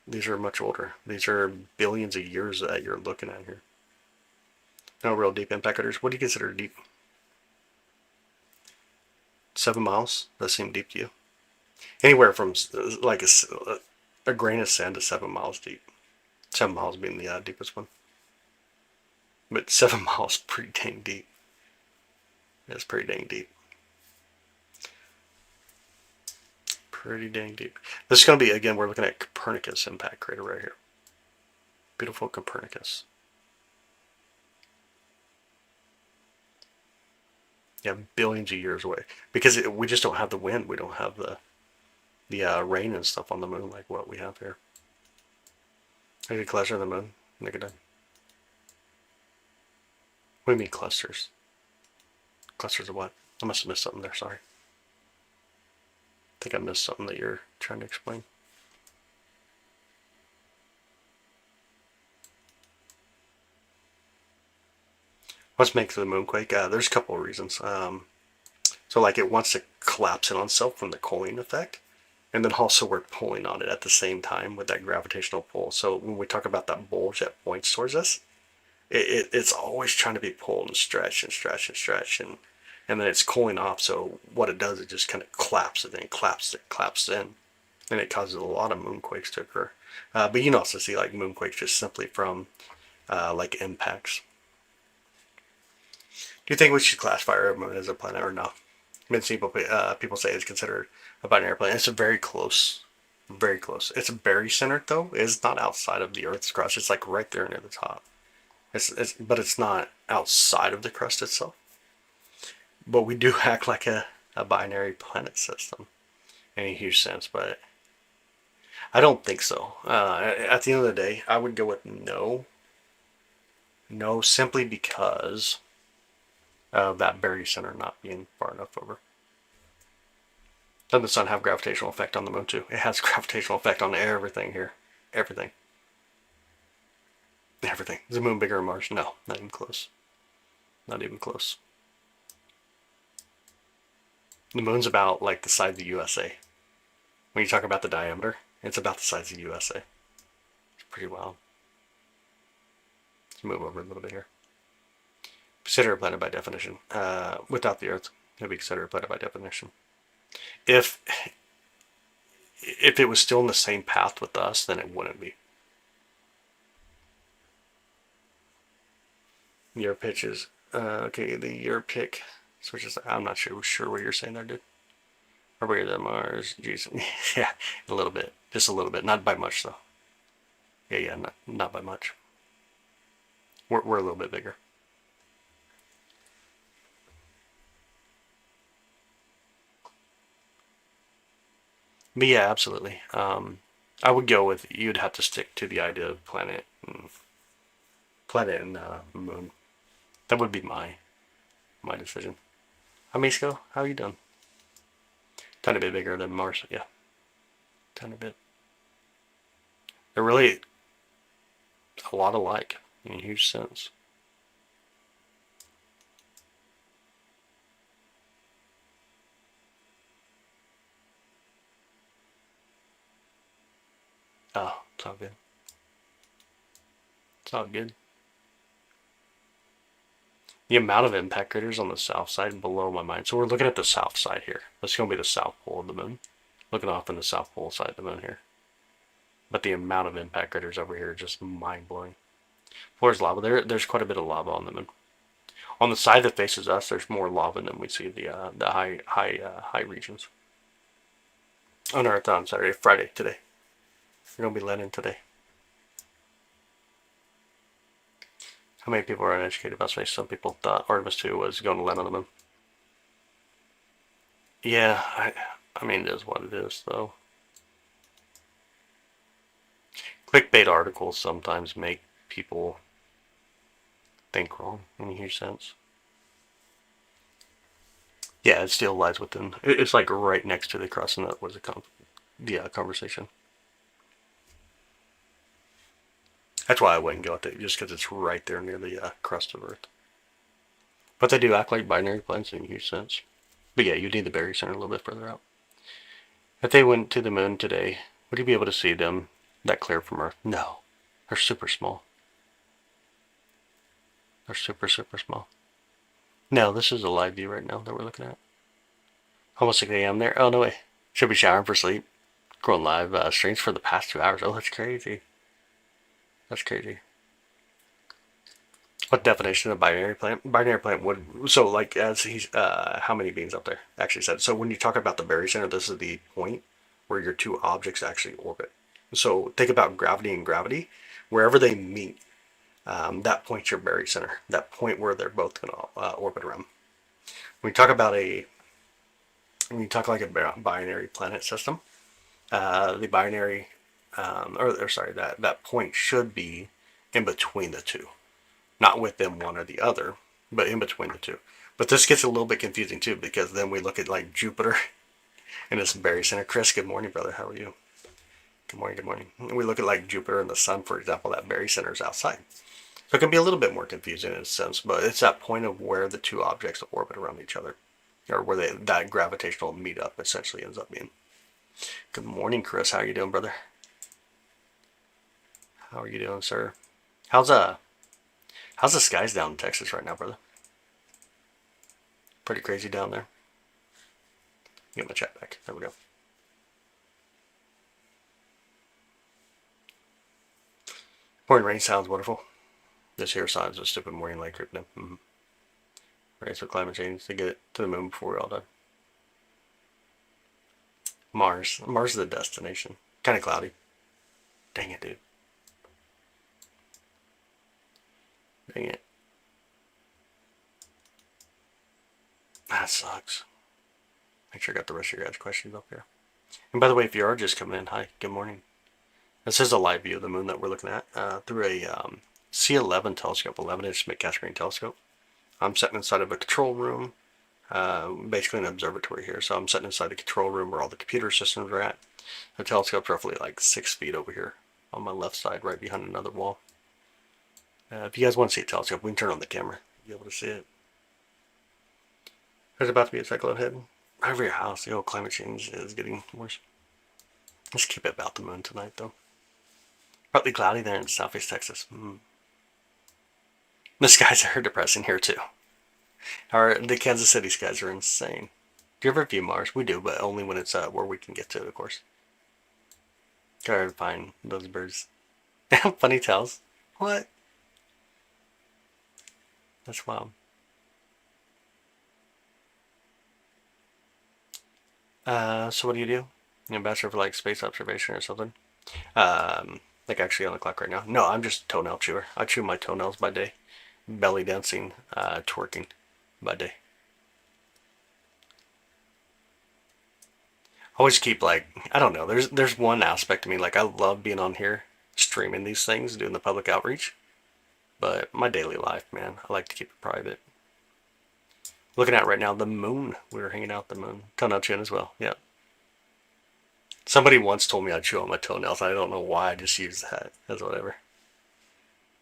S1: these are much older. These are billions of years that you're looking at here. No real deep impact craters. What do you consider deep? 7 miles? Does that seem deep to you? Anywhere from like a grain of sand to 7 miles deep. 7 miles being the deepest one. But 7 miles is pretty dang deep. It's pretty dang deep. Pretty dang deep. This is going to be, again, we're looking at Copernicus impact crater right here. Beautiful Copernicus. Yeah, billions of years away. Because we just don't have the wind. We don't have the rain and stuff on the moon like what we have here. Are you a cluster on the moon? Negative. What do you mean clusters? Clusters of what? I must have missed something there, sorry. I think I missed something that you're trying to explain. What's makes the moonquake? There's a couple of reasons. So like it wants to collapse in on itself from the cooling effect. And then also we're pulling on it at the same time with that gravitational pull. So when we talk about that bulge that points towards us, it's always trying to be pulled and stretch and stretch and stretch. And then it's cooling off. So what it does, it just kind of collapses and collapses in. And it causes a lot of moonquakes to occur. But you can also see like moonquakes just simply from like impacts. Do you think we should classify our moon as a planet or no? Many people say it's considered a binary planet. It's a very close, very close. It's very centered though. It's not outside of the Earth's crust. It's like right there near the top. But it's not outside of the crust itself. But we do act like a binary planet system in a huge sense. But I don't think so. At the end of the day, I would go with no. No, simply because of that very center not being far enough over. Doesn't the sun have gravitational effect on the moon too? It has gravitational effect on everything here. Everything. Everything. Is the moon bigger than Mars? No, not even close. Not even close. The moon's about like the size of the USA. When you talk about the diameter, it's about the size of the USA. It's pretty wild. Let's move over a little bit here. Consider a planet by definition. Without the Earth, it would be considered a planet by definition. If it was still in the same path with us, then it wouldn't be. Your pitches. Okay, your pick switches. I'm not sure what you're saying there, dude. Or bigger than Mars. Jeez. Yeah, a little bit. Just a little bit. Not by much, though. Yeah, not by much. We're a little bit bigger. But yeah, absolutely. I would go with, you'd have to stick to the idea of planet and moon. That would be my decision. Hi, Misko. How are you doing? Tiny bit bigger than Mars, yeah. Tiny bit. They're really a lot alike in a huge sense. Oh, it's all good. It's all good. The amount of impact craters on the south side below my mind. So we're looking at the south side here. That's going to be the south pole of the moon. Looking off in the south pole side of the moon here. But the amount of impact craters over here is just mind-blowing. Floor's lava. There's quite a bit of lava on the moon. On the side that faces us, there's more lava than we see the high regions. On Earth on Saturday, Friday today. We're gonna be landing today. How many people are uneducated about space? Some people thought Artemis 2 was going to land on the moon. Yeah, I mean, it is what it is, though. Clickbait articles sometimes make people think wrong in a huge sense. Yeah, it still lies within. It's like right next to the crust, and that was the conversation. That's why I wouldn't go with it, just because it's right there near the crust of Earth. But they do act like binary planets in a huge sense. But yeah, you need the barycenter a little bit further out. If they went to the moon today, would you be able to see them that clear from Earth? No. They're super small. They're super, super small. No, this is a live view right now that we're looking at. Almost 6 a.m. there. Oh, no way. Should be showering for sleep. Going live streams for the past 2 hours. Oh, that's crazy. That's crazy. What definition of binary planet? Binary planet would, so like as he's how many beings up there actually said. So when you talk about the barycenter, this is the point where your two objects actually orbit. So think about gravity and gravity. Wherever they meet, that point's your barycenter. That point where they're both going to orbit around. When you talk about when you talk like a binary planet system, the binary, or sorry, that point should be in between the two. Not within one or the other, but in between the two. But this gets a little bit confusing too, because then we look at like Jupiter and its barycenter. Chris, good morning, brother. How are you? Good morning, good morning. And we look at like Jupiter and the sun, for example, that barycenter is outside. So it can be a little bit more confusing in a sense, but it's that point of where the two objects orbit around each other, or where that gravitational meetup essentially ends up being. Good morning, Chris. How are you doing, brother? How are you doing, sir? How's the skies down in Texas right now, brother? Pretty crazy down there. Get my chat back. There we go. Pouring rain sounds wonderful. This here sounds a stupid morning like kryptonite. Right, so climate change to get it to the moon before we're all done. Mars. Mars is the destination. Kind of cloudy. Dang it, dude. Dang it. That sucks. Make sure I got the rest of your guys' questions up here. And by the way, if you are just coming in, hi, good morning. This is a live view of the moon that we're looking at through a C11 telescope, 11-inch mid-cast-screen telescope. I'm sitting inside of a control room, basically an observatory here. So I'm sitting inside the control room where all the computer systems are at. The telescope's roughly like 6 feet over here on my left side, right behind another wall. If you guys want to see a telescope, we can turn on the camera. You'll be able to see it. There's about to be a cyclone heading over your house. The old climate change is getting worse. Let's keep it about the moon tonight, though. Partly cloudy there in southeast Texas. The skies are depressing here, too. The Kansas City skies are insane. Do you ever view Mars? We do, but only when it's where we can get to it, of course. Gotta find those birds. Funny tells. What? That's wild. So what do? You ambassador for like space observation or something? Like actually on the clock right now. No, I'm just a toenail chewer. I chew my toenails by day. Belly dancing, twerking by day. Always keep like, I don't know, there's one aspect of me, like I love being on here, streaming these things, doing the public outreach. But my daily life, man, I like to keep it private. Looking at right now, the moon. We were hanging out the moon. Toenail chewing as well, yeah. Somebody once told me I chew on my toenails. I don't know why, I just use that as whatever.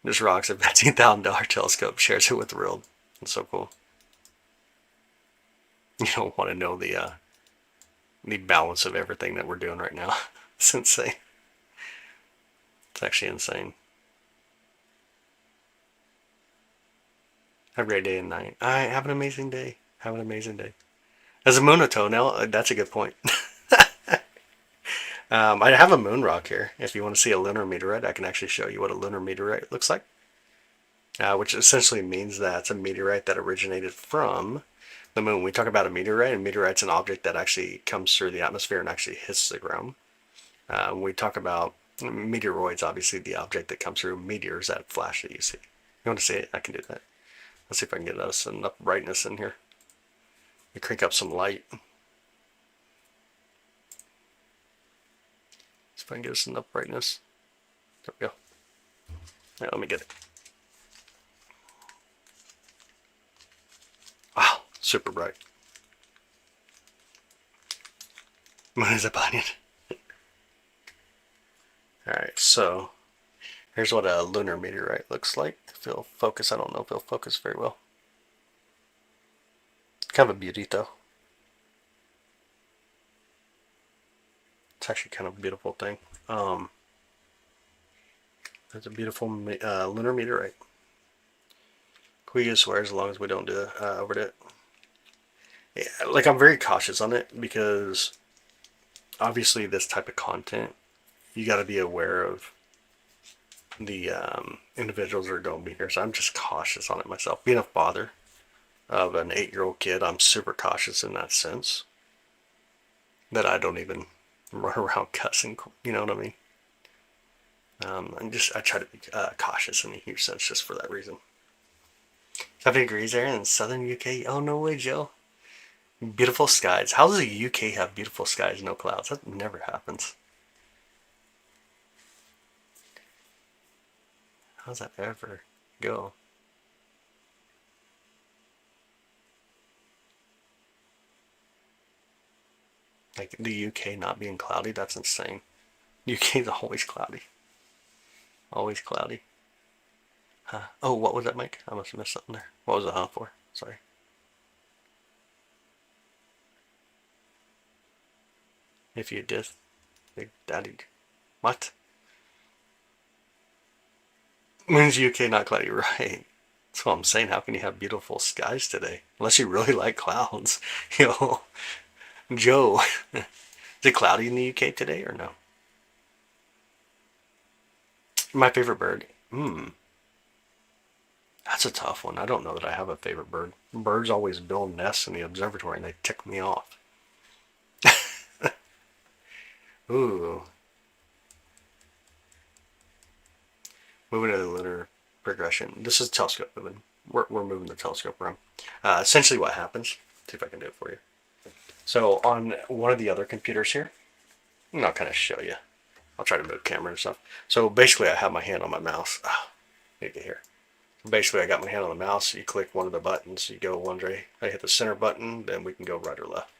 S1: This rocks a $15,000 telescope, shares it with the world. It's so cool. You don't want to know the balance of everything that we're doing right now. It's insane. It's actually insane. Have a great day and night. Have an amazing day. Have an amazing day. As a moon a toenail, that's a good point. I have a moon rock here. If you want to see a lunar meteorite, I can actually show you what a lunar meteorite looks like. Which essentially means that it's a meteorite that originated from the moon. We talk about a meteorite, and meteorite's an object that actually comes through the atmosphere and actually hits the ground. We talk about meteoroids, obviously the object that comes through, meteors, that flash that you see. You want to see it? I can do that. Let's see if I can get us enough brightness in here. We crank up some light. See if I can get us enough brightness. There we go. Now let me get it. Wow, super bright. Moon is a bunyan. Alright, so Here's what a lunar meteorite looks like. If it'll focus, I don't know if it'll focus very well. Kind of a beauty though. It's actually kind of a beautiful thing. It's a beautiful lunar meteorite. We can swear as long as we don't do it over it. Yeah, like I'm very cautious on it because obviously this type of content, you got to be aware of the individuals that are going to be here. So I'm just cautious on it myself. Being a father of an 8-year-old kid, I'm super cautious in that sense. That I don't even run around cussing. You know what I mean? I try to be cautious in a huge sense just for that reason. 70 degrees there in southern UK. Oh no way, Joe. Beautiful skies. How does the UK have beautiful skies, no clouds? That never happens. How does that ever go? Like the UK not being cloudy, that's insane. UK is always cloudy. Always cloudy. Huh. Oh, what was that, Mike? I must have missed something there. What was the huh for? Sorry. If you did, Big Daddy. What? When's UK not cloudy? Right. That's what I'm saying. How can you have beautiful skies today? Unless you really like clouds. You know, Joe. Is it cloudy in the UK today or no? My favorite bird? That's a tough one. I don't know that I have a favorite bird. Birds always build nests in the observatory and they tick me off. Ooh. Moving to the lunar progression. This is telescope moving. We're moving the telescope around. Essentially what happens, see if I can do it for you. So on one of the other computers here, I'm not going to show you. I'll try to move camera and stuff. So basically I have my hand on my mouse. Need to get here. Basically I got my hand on the mouse. You click one of the buttons. You go one way. I hit the center button. Then we can go right or left.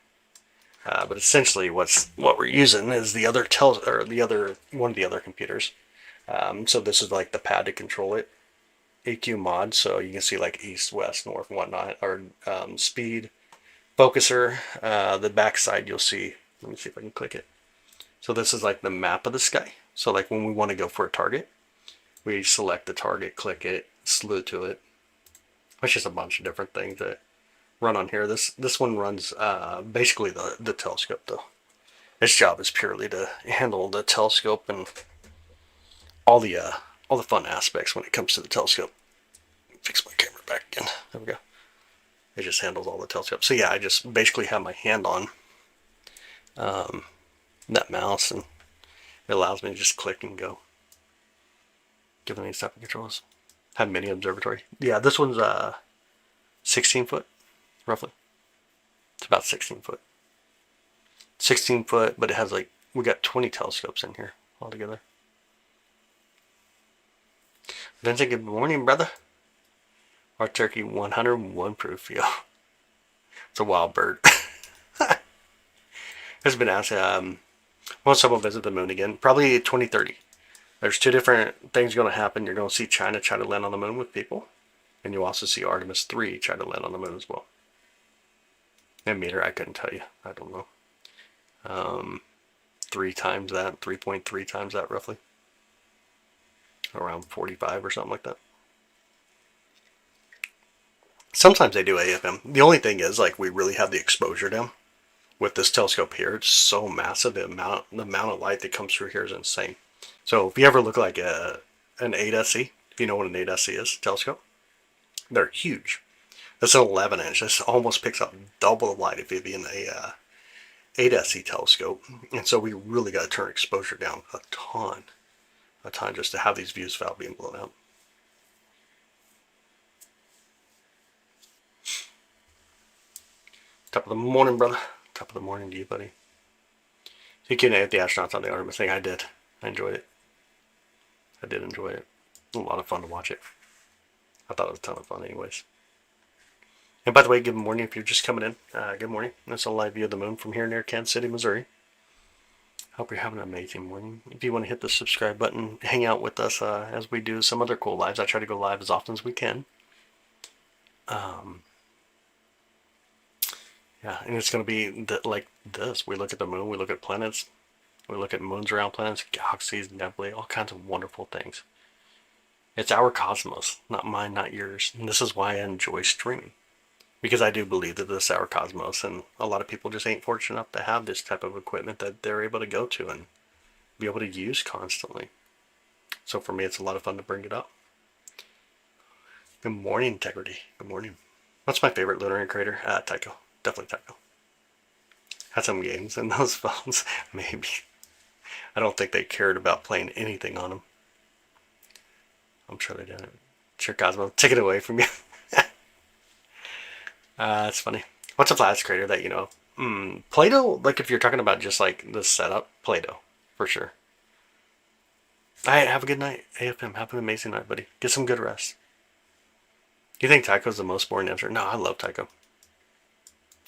S1: But essentially what we're using is the other one of the other computers. So this is like the pad to control it. EQ mod, so you can see like east, west, north, and whatnot, or speed, focuser. The back side you'll see, let me see if I can click it. So this is like the map of the sky. So like when we want to go for a target, we select the target, click it, slew to it. It's just a bunch of different things that run on here. This one runs basically the telescope though. Its job is purely to handle the telescope and all the fun aspects when it comes to the telescope. Fix my camera back again. There we go. It just handles all the telescope. So yeah, I just basically have my hand on that mouse and it allows me to just click and go. Given these type of controls. Have mini observatory. Yeah, this one's 16 foot, roughly. It's about 16 foot. 16 foot, but it has like, we got 20 telescopes in here altogether. Vincent, good morning, brother. Our turkey 101 proof, yo. It's a wild bird. Has been asked, will someone visit the moon again? Probably 2030. There's two different things going to happen. You're going to see China try to land on the moon with people. And you'll also see Artemis 3 try to land on the moon as well. And meter, I couldn't tell you. I don't know. 3 times that, 3.3 times that roughly. Around 45 or something like that. Sometimes they do AFM. The only thing is, like, we really have the exposure down. With this telescope here, it's so massive. The amount of light that comes through here is insane. So if you ever look like an 8SE, if you know what an 8SE is, telescope, they're huge. That's an 11 inch. This almost picks up double the light if you'd be in a 8SE telescope. And so we really got to turn exposure down a ton just to have these views without being blown out. Top of the morning, brother. Top of the morning to you, buddy. You can at the astronauts on the Artemis thing. I did. I enjoyed it. I did enjoy it. A lot of fun to watch it. I thought it was a ton of fun anyways. And by the way, good morning if you're just coming in. Good morning. That's a live view of the moon from here near Kansas City, Missouri. Hope you're having an amazing morning. If you want to hit the subscribe button, hang out with us as we do some other cool lives. I try to go live as often as we can. Yeah, and it's going to be like this. We look at the moon, we look at planets, we look at moons around planets, galaxies, nebulae, all kinds of wonderful things. It's our cosmos, not mine, not yours. And this is why I enjoy streaming. Because I do believe that this is our cosmos, and a lot of people just ain't fortunate enough to have this type of equipment that they're able to go to and be able to use constantly. So for me, it's a lot of fun to bring it up. Good morning, Integrity. Good morning. What's my favorite Lunar creator? Tycho. Definitely Tycho. Had some games in those phones, maybe. I don't think they cared about playing anything on them. I'm sure they didn't. Sure, Cosmo, take it away from you. It's funny. What's a flash creator that you know? Play-Doh, like if you're talking about just like the setup, Play-Doh, for sure. Alright, have a good night. AFM, have an amazing night, buddy. Get some good rest. Do you think Tycho's the most boring answer? No, I love Tycho.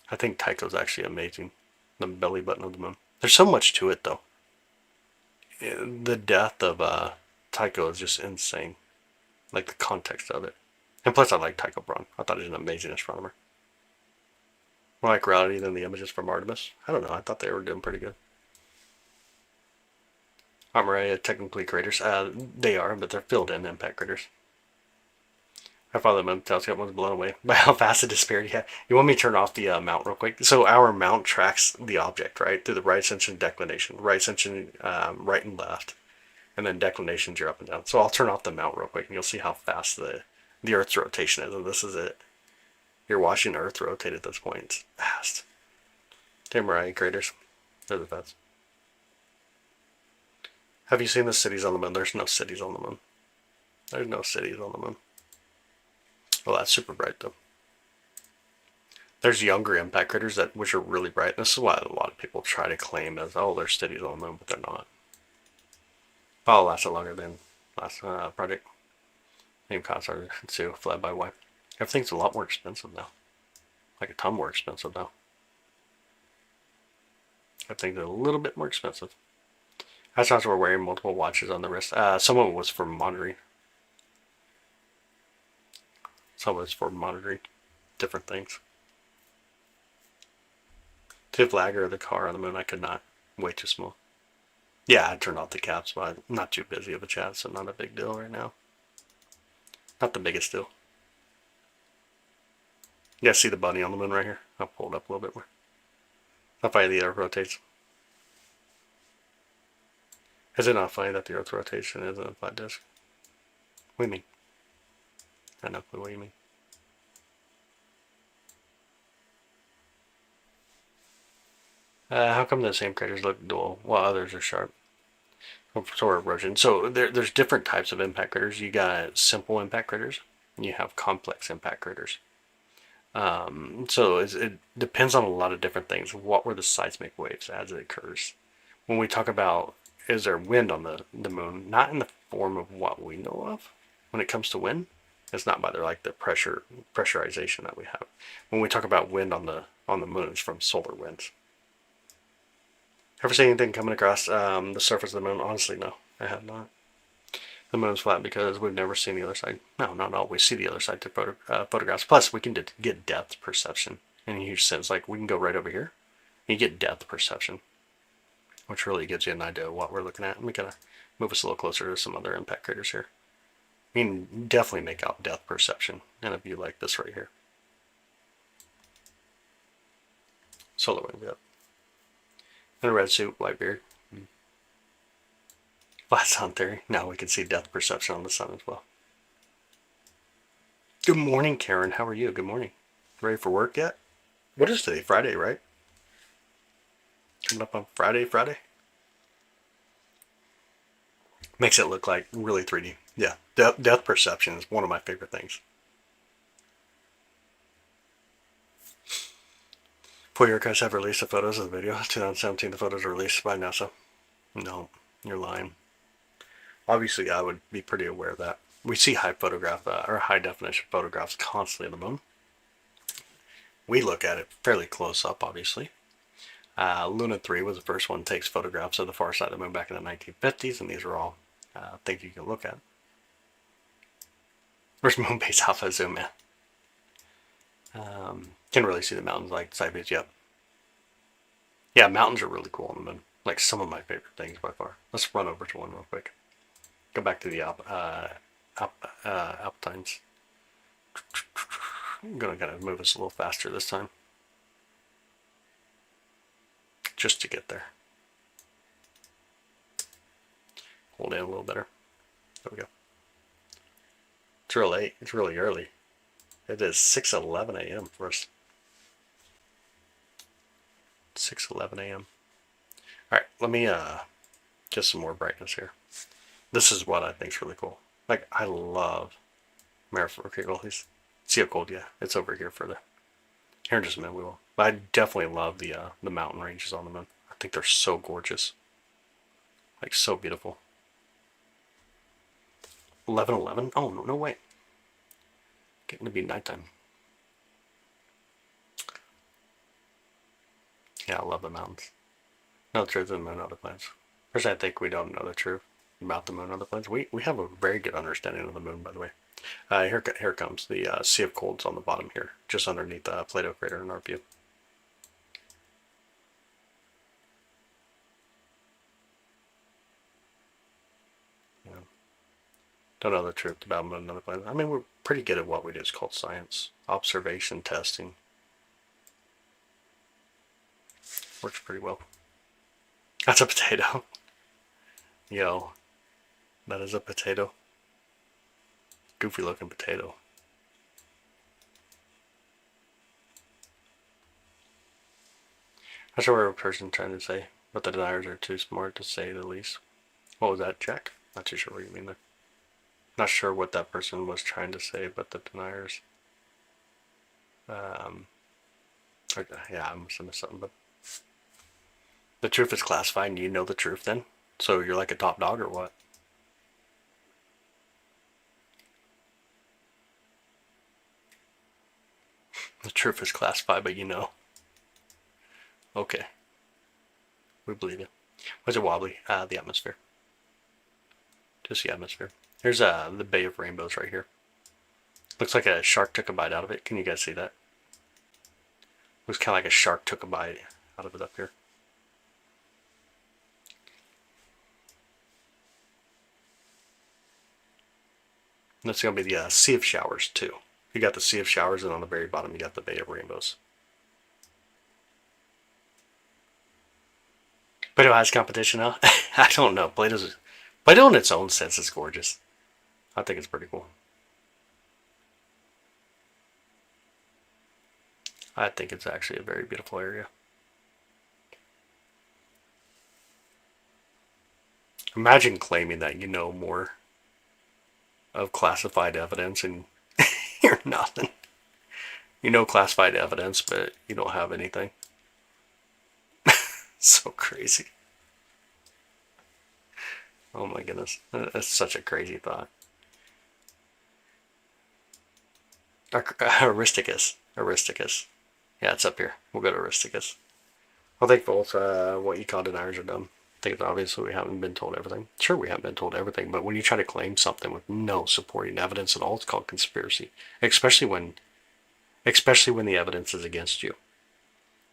S1: I think Tycho's actually amazing. The belly button of the moon. There's so much to it, though. The death of Tycho is just insane. Like the context of it. And plus, I like Tycho Brahe. I thought he was an amazing astronomer. More like reality than the images from Artemis. I don't know. I thought they were doing pretty good. Armoria technically craters. They are, but they're filled in impact craters. I thought the moon telescope was blown away by how fast the disparity had. You want me to turn off the mount real quick? So our mount tracks the object, right? Through the right ascension declination. Right ascension, right and left. And then declinations, you're up and down. So I'll turn off the mount real quick and you'll see how fast the Earth's rotation is. And this is it. You're watching Earth rotate at this point. It's fast. Samurai craters. They're the best. Have you seen the cities on the moon? There's no cities on the moon. There's no cities on the moon. Well, that's super bright though. There's younger impact craters which are really bright. This is why a lot of people try to claim as, oh, there's cities on the moon, but they're not. Probably lasted longer than last project. Name costs are to fly by Y. Everything's a lot more expensive now. Like a ton more expensive now. Everything's a little bit more expensive. Astronauts were wearing multiple watches on the wrist. Some of it was for monitoring. Some of it's for monitoring different things. To flagger the car on the moon, I could not. Way too small. Yeah, I turned off the caps, but I'm not too busy of a chat, so not a big deal right now. Not the biggest deal. You guys see the bunny on the moon right here? I'll pull it up a little bit more. Not funny the Earth rotates. Is it not funny that the Earth rotation isn't a flat disk? What do you mean? I have no clue what you mean. How come the same craters look dull while others are sharp? Sort of erosion. So there's different types of impact craters. You got simple impact craters, and you have complex impact craters. So it depends on a lot of different things. What were the seismic waves as it occurs? When we talk about is there wind on the moon, not in the form of what we know of when it comes to wind. It's not by the pressurization that we have. When we talk about wind on the moon, it's from solar winds. Ever seen anything coming across the surface of the moon? Honestly, no, I have not. The moon's flat because we've never seen the other side. No, not always see the other side through photographs. Plus, we can get depth perception in a huge sense. Like we can go right over here, and you get depth perception, which really gives you an idea of what we're looking at. Let me kind of move us a little closer to some other impact craters here. You can definitely make out depth perception in a view like this right here. Solar wind, yep. In a red suit, white beard. Flat sun theory. Now we can see depth perception on the sun as well. Good morning, Karen. How are you? Good morning. Ready for work yet? What is today? Friday, right? Coming up on Friday. Makes it look like really 3D. Yeah, depth perception is one of my favorite things. Four-year cuts have released the photos of the video. 2017, the photos were released by NASA. No, you're lying. Obviously, I would be pretty aware of that. We see high definition photographs constantly of the moon. We look at it fairly close up, obviously. Luna 3 was the first one that takes photographs of the far side of the moon back in the 1950s, and these are all things you can look at. Where's Moonbase Alpha zoom in? Can't really see the mountains like side views. Yep. Yeah, mountains are really cool on the moon. Like some of my favorite things by far. Let's run over to one real quick. Go back to the Alpines. I'm gonna kind of move us a little faster this time, just to get there. Hold in a little better. There we go. It's real late. It's really early. It is 6:11 a.m. for us. 6:11 a.m. All right, let me get some more brightness here. This is what I think is really cool. Like, I love Merrifield Gullies. Sea of Gold, yeah, it's over here further. Here in just a minute we will. But I definitely love the mountain ranges on the moon. I think they're so gorgeous. Like, so beautiful. 11:11? Oh, no, wait. Getting to be nighttime. Yeah, I love the mountains. No truth in the moon, other planets. First, I think we don't know the truth about the moon and other planets. We have a very good understanding of the moon, by the way. Here comes the Sea of Colds on the bottom here, just underneath the Plato crater in our view. Yeah. Don't know the truth about moon and other planets. I mean, we're pretty good at what we do. It's called science. Observation, testing. Works pretty well. That's a potato. Yo, that is a potato. Goofy looking potato. Not sure what a person trying to say, but the deniers are too smart to say the least. What was that, Jack? Not too sure what you mean there. Not sure what that person was trying to say, but the deniers. Yeah, I must have missed something, but the truth is classified, and you know the truth then? So you're like a top dog or what? The truth is classified, but you know. Okay. We believe you. What's it wobbly? The atmosphere. Just the atmosphere. Here's the Bay of Rainbows right here. Looks like a shark took a bite out of it. Can you guys see that? Looks kind of like a shark took a bite out of it up here. And that's going to be the Sea of Showers too. You got the Sea of Showers, and on the very bottom you got the Bay of Rainbows. Plato has competition now? I don't know. Plato in its own sense is gorgeous. I think it's pretty cool. I think it's actually a very beautiful area. Imagine claiming that you know more of classified evidence and you're nothing. You know classified evidence, but you don't have anything. So crazy. Oh my goodness. That's such a crazy thought. Aristicus. Yeah, it's up here. We'll go to Aristicus. I think both what you call deniers are dumb. I think it's obvious we haven't been told everything. Sure, we haven't been told everything, but when you try to claim something with no supporting evidence at all, it's called conspiracy. Especially when the evidence is against you.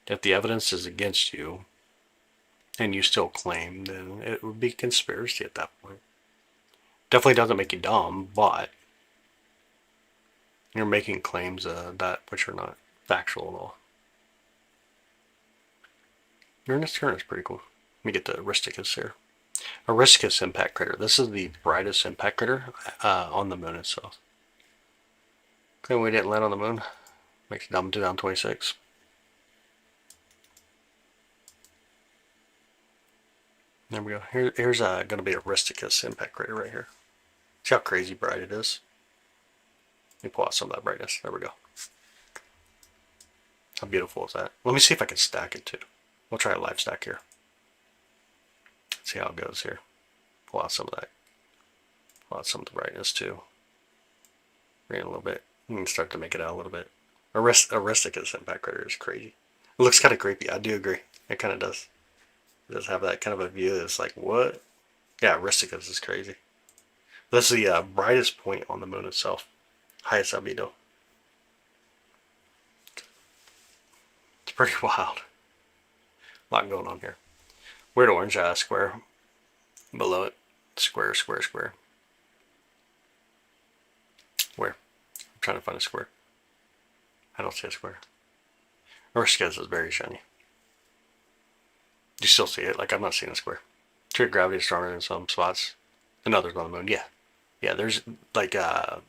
S1: If the evidence is against you and you still claim, then it would be conspiracy at that point. Definitely doesn't make you dumb, but you're making claims that which are not factual at all. Uranus is pretty cool. Let me get the Aristicus here. Aristicus impact crater. This is the brightest impact crater on the moon itself. Okay, we didn't land on the moon. Makes it down 2026. There we go. Here's going to be Aristicus impact crater right here. See how crazy bright it is? Let me pull out some of that brightness. There we go. How beautiful is that? Let me see if I can stack it too. We'll try a live stack here. See how it goes here. Pull out some of that. Pull out some of the brightness too. Bring it a little bit. You can start to make it out a little bit. Aristicus impact crater is crazy. It looks kind of creepy. I do agree. It kind of does. It does have that kind of a view that's like, what? Yeah, Aristicus is crazy. That's the brightest point on the moon itself. Highest albedo. It's pretty wild. A lot going on here. Weird orange square below it. Square, square, square. Where? I'm trying to find a square. I don't see a square. Aristicus is very shiny. You still see it. Like, I'm not seeing a square. True gravity is stronger in some spots. And others on the moon. Yeah. Yeah, there's like kind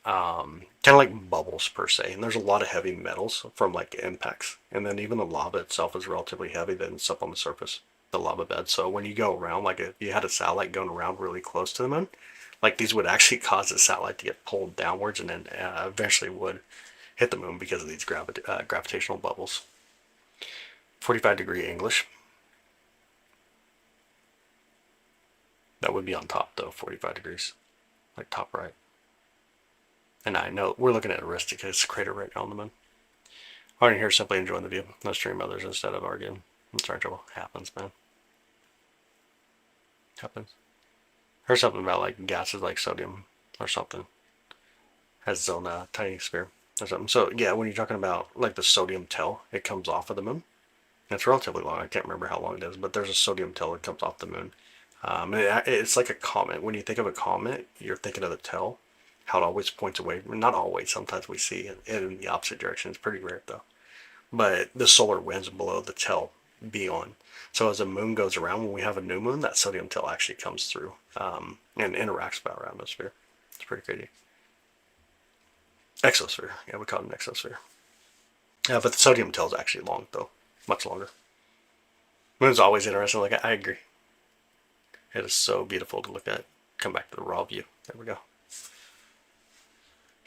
S1: of like bubbles per se, and there's a lot of heavy metals from like impacts, and then even the lava itself is relatively heavy than stuff on the surface, the lava bed. So when you go around, like if you had a satellite going around really close to the moon, like these would actually cause the satellite to get pulled downwards, and then eventually would hit the moon because of these gravitational bubbles. 45-degree English. That would be on top though, 45 degrees, like top right. And I know we're looking at Aristicus crater right now on the moon. I'm here simply enjoying the view. No stream others instead of arguing. I'm sorry, trouble. Happens, man. Happens. Heard something about like gases like sodium or something. Has its own tiny sphere or something. So yeah, when you're talking about like the sodium tail, it comes off of the moon. It's relatively long. I can't remember how long it is, but there's a sodium tail that comes off the moon. It's like a comet. When you think of a comet, you're thinking of the tail. How it always points away. Not always. Sometimes we see it in the opposite direction. It's pretty rare though. But the solar winds below the tail beyond. So as the moon goes around, when we have a new moon, that sodium tail actually comes through and interacts with our atmosphere. It's pretty crazy. Exosphere. Yeah, we call it an exosphere. But the sodium tail is actually long though, much longer. Moon's always interesting. Like I agree. It is so beautiful to look at. Come back to the raw view. There we go.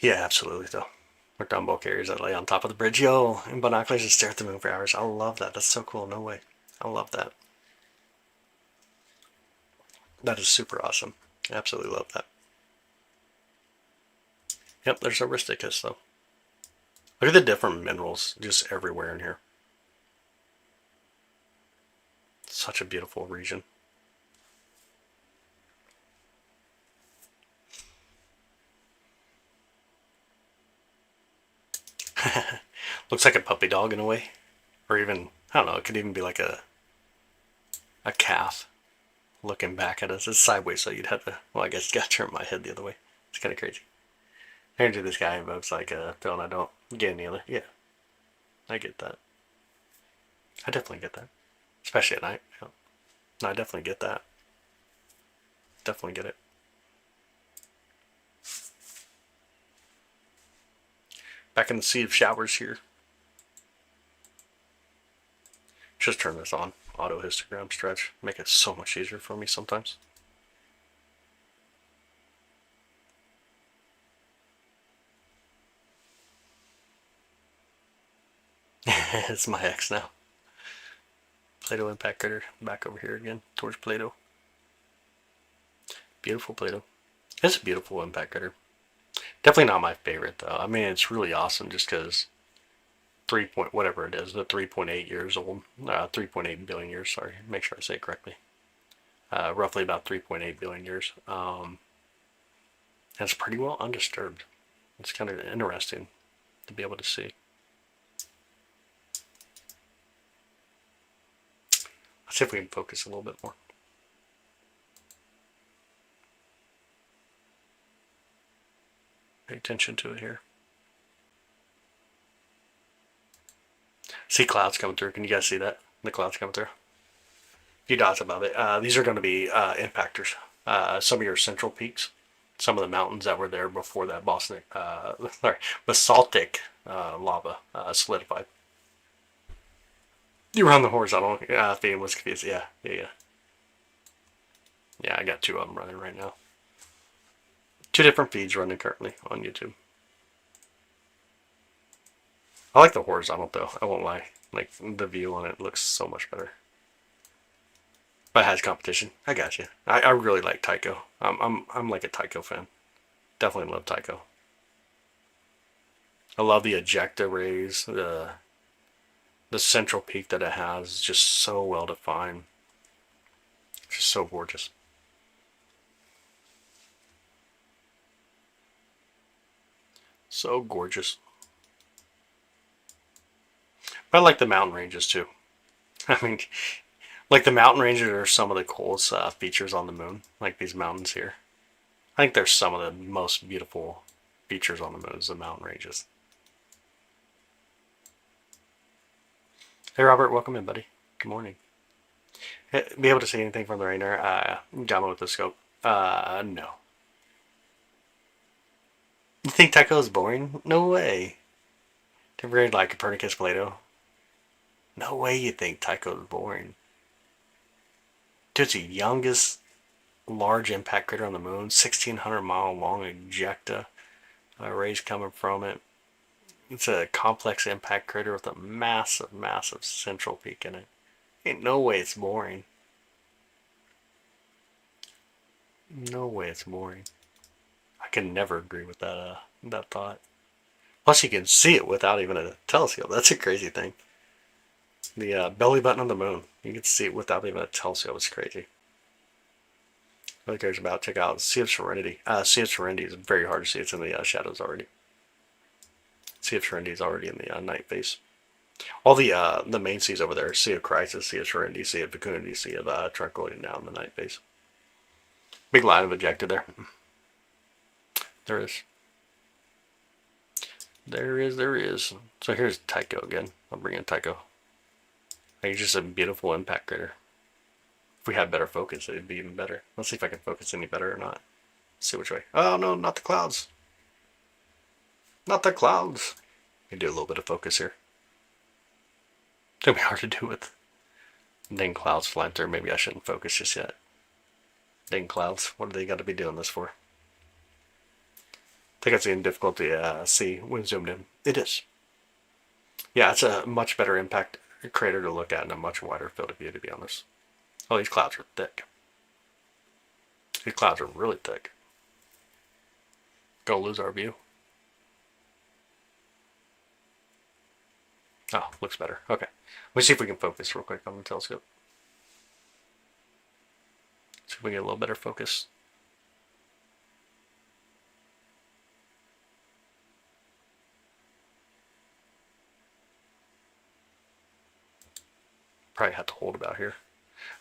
S1: Yeah, absolutely though. We're down bulk areas that lay on top of the bridge. Yo, in binoculars and stare at the moon for hours. I love that. That's so cool. No way. I love that. That is super awesome. I absolutely love that. Yep, there's Aristicus though. Look at the different minerals just everywhere in here. Such a beautiful region. Looks like a puppy dog in a way. Or even, I don't know, it could even be like a calf looking back at us. It's sideways, so you'd have to, well, I guess you gotta turn my head the other way. It's kind of crazy. Apparently this guy evokes like a feeling I don't get any other. Yeah, I get that. I definitely get that. Especially at night. Yeah. No, I definitely get that. Definitely get it. Back in the sea of showers here. Just turn this on. Auto histogram stretch. Make it so much easier for me sometimes. It's my ex now. Plato impact critter. Back over here again. Towards Plato. Beautiful Plato. It's a beautiful impact critter. Definitely not my favorite though. I mean, it's really awesome just because 3 point whatever it is, the 3.8 years old, 3.8 billion years. Sorry, make sure I say it correctly. Roughly about 3.8 billion years. And it's pretty well undisturbed. It's kind of interesting to be able to see. Let's see if we can focus a little bit more. Pay attention to it here. See clouds coming through. Can you guys see that? The clouds coming through. A few dots above it. These are going to be impactors. Some of your central peaks. Some of the mountains that were there before that basaltic lava solidified. You were on the horizontal. Theme was confused. Yeah. Yeah, I got two of them running right now. Two different feeds running currently on YouTube. I like the horizontal though. I won't lie. Like the view on it looks so much better. But it has competition. I got you. I really like Tycho. I'm like a Tycho fan. Definitely love Tycho. I love the ejecta rays. The central peak that it has is just so well defined. It's just so gorgeous. So gorgeous. But I like the mountain ranges too. I mean, like the mountain ranges are some of the coolest features on the moon. Like these mountains here. I think they're some of the most beautiful features on the moon is the mountain ranges. Hey Robert, welcome in, buddy. Good morning. Hey, be able to see anything from the radar? Download with the scope. No. You think Tycho is boring? No way. Temporary like Copernicus, Plato. No way you think Tycho is boring. Dude, it's the youngest large impact crater on the moon. 1,600-mile long ejecta. Rays coming from it. It's a complex impact crater with a massive, massive central peak in it. Ain't no way it's boring. No way it's boring. I can never agree with that thought. Plus, you can see it without even a telescope. That's a crazy thing. The belly button on the moon. You can see it without even a telescope. It's crazy. Really cares about. Check out Sea of Serenity. Sea of Serenity is very hard to see. It's in the shadows already. Sea of Serenity is already in the night phase. All the main seas over there: Sea of Crisis, Sea of Serenity, Sea of Fecundity, Sea of Tranquility. Now in the night phase. Big line of ejected there. There is. There is. So here's Tycho again. I'll bring in Tycho. It's just a beautiful impact crater. If we had better focus, it'd be even better. Let's see if I can focus any better or not. Let's see which way. Oh no, not the clouds. Not the clouds. I can do a little bit of focus here. It's gonna be hard to do with dang clouds flying through. Maybe I shouldn't focus just yet. Dang clouds. What do they got to be doing this for? I think it's in difficulty to see when zoomed in. It is. Yeah, it's a much better impact crater to look at in a much wider field of view, to be honest. Oh, these clouds are thick. These clouds are really thick. Gonna lose our view. Oh, looks better. Okay. Let me see if we can focus real quick on the telescope. See if we get a little better focus. Probably have to hold about here.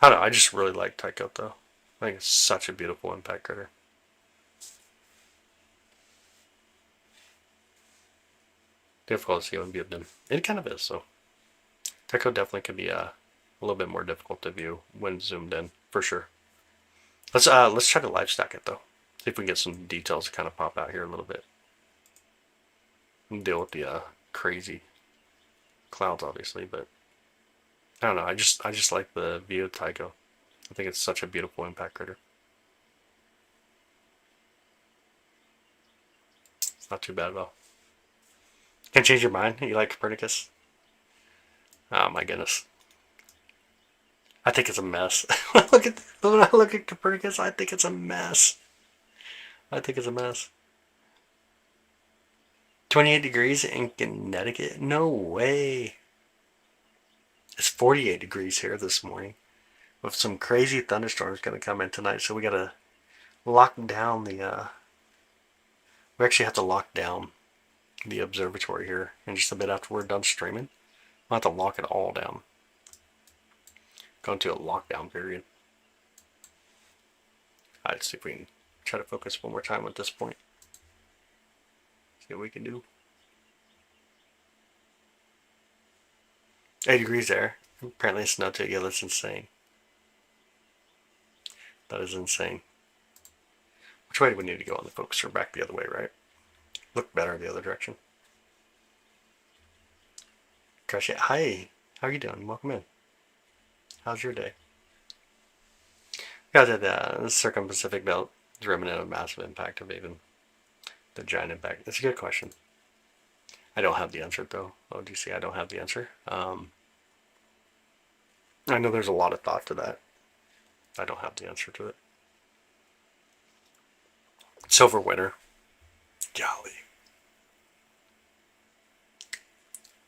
S1: I don't know. I just really like Tycho though. I think it's such a beautiful impact crater. Difficult to see when viewed in. It kind of is. So Tycho definitely can be a little bit more difficult to view when zoomed in, for sure. Let's try to live stack it though. See if we can get some details to kind of pop out here a little bit. And deal with the crazy clouds, obviously, but I don't know. I just like the view of Tycho. I think it's such a beautiful impact crater. It's not too bad at all. Can't change your mind. You like Copernicus? Oh my goodness. I think it's a mess. when I look at Copernicus, I think it's a mess. I think it's a mess. 28 degrees in Connecticut? No way. It's 48 degrees here this morning. With some crazy thunderstorms going to come in tonight, so we got to lock down the... we actually have to lock down the observatory here in just a bit after we're done streaming. We'll have to lock it all down. Go into a lockdown period. Alright, see if we can try to focus one more time at this point. See what we can do. 8 degrees there. Apparently it's not too good. That's insane. That is insane. Which way do we need to go on the focuser? Back the other way, right? Look better the other direction. Crash it. Hi. How are you doing? Welcome in. How's your day? Yeah, the circum-Pacific belt is remnant of massive impact of even the giant impact. That's a good question. I don't have the answer though. OGC, I don't have the answer. I know there's a lot of thought to that. I don't have the answer to it. Silver winter. Golly.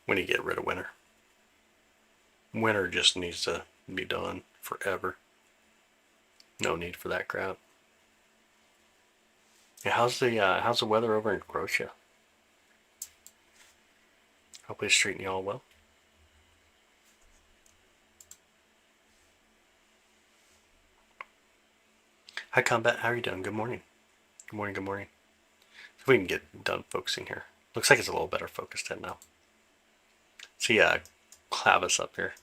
S1: When you get rid of winter. Winter just needs to be done forever. No need for that crap. Yeah, how's the weather over in Croatia? Hopefully it's treating you all well. Hi Combat, how are you doing? Good morning. Good morning, good morning. If we can get done focusing here. Looks like it's a little better focused in now. See Clavis up here.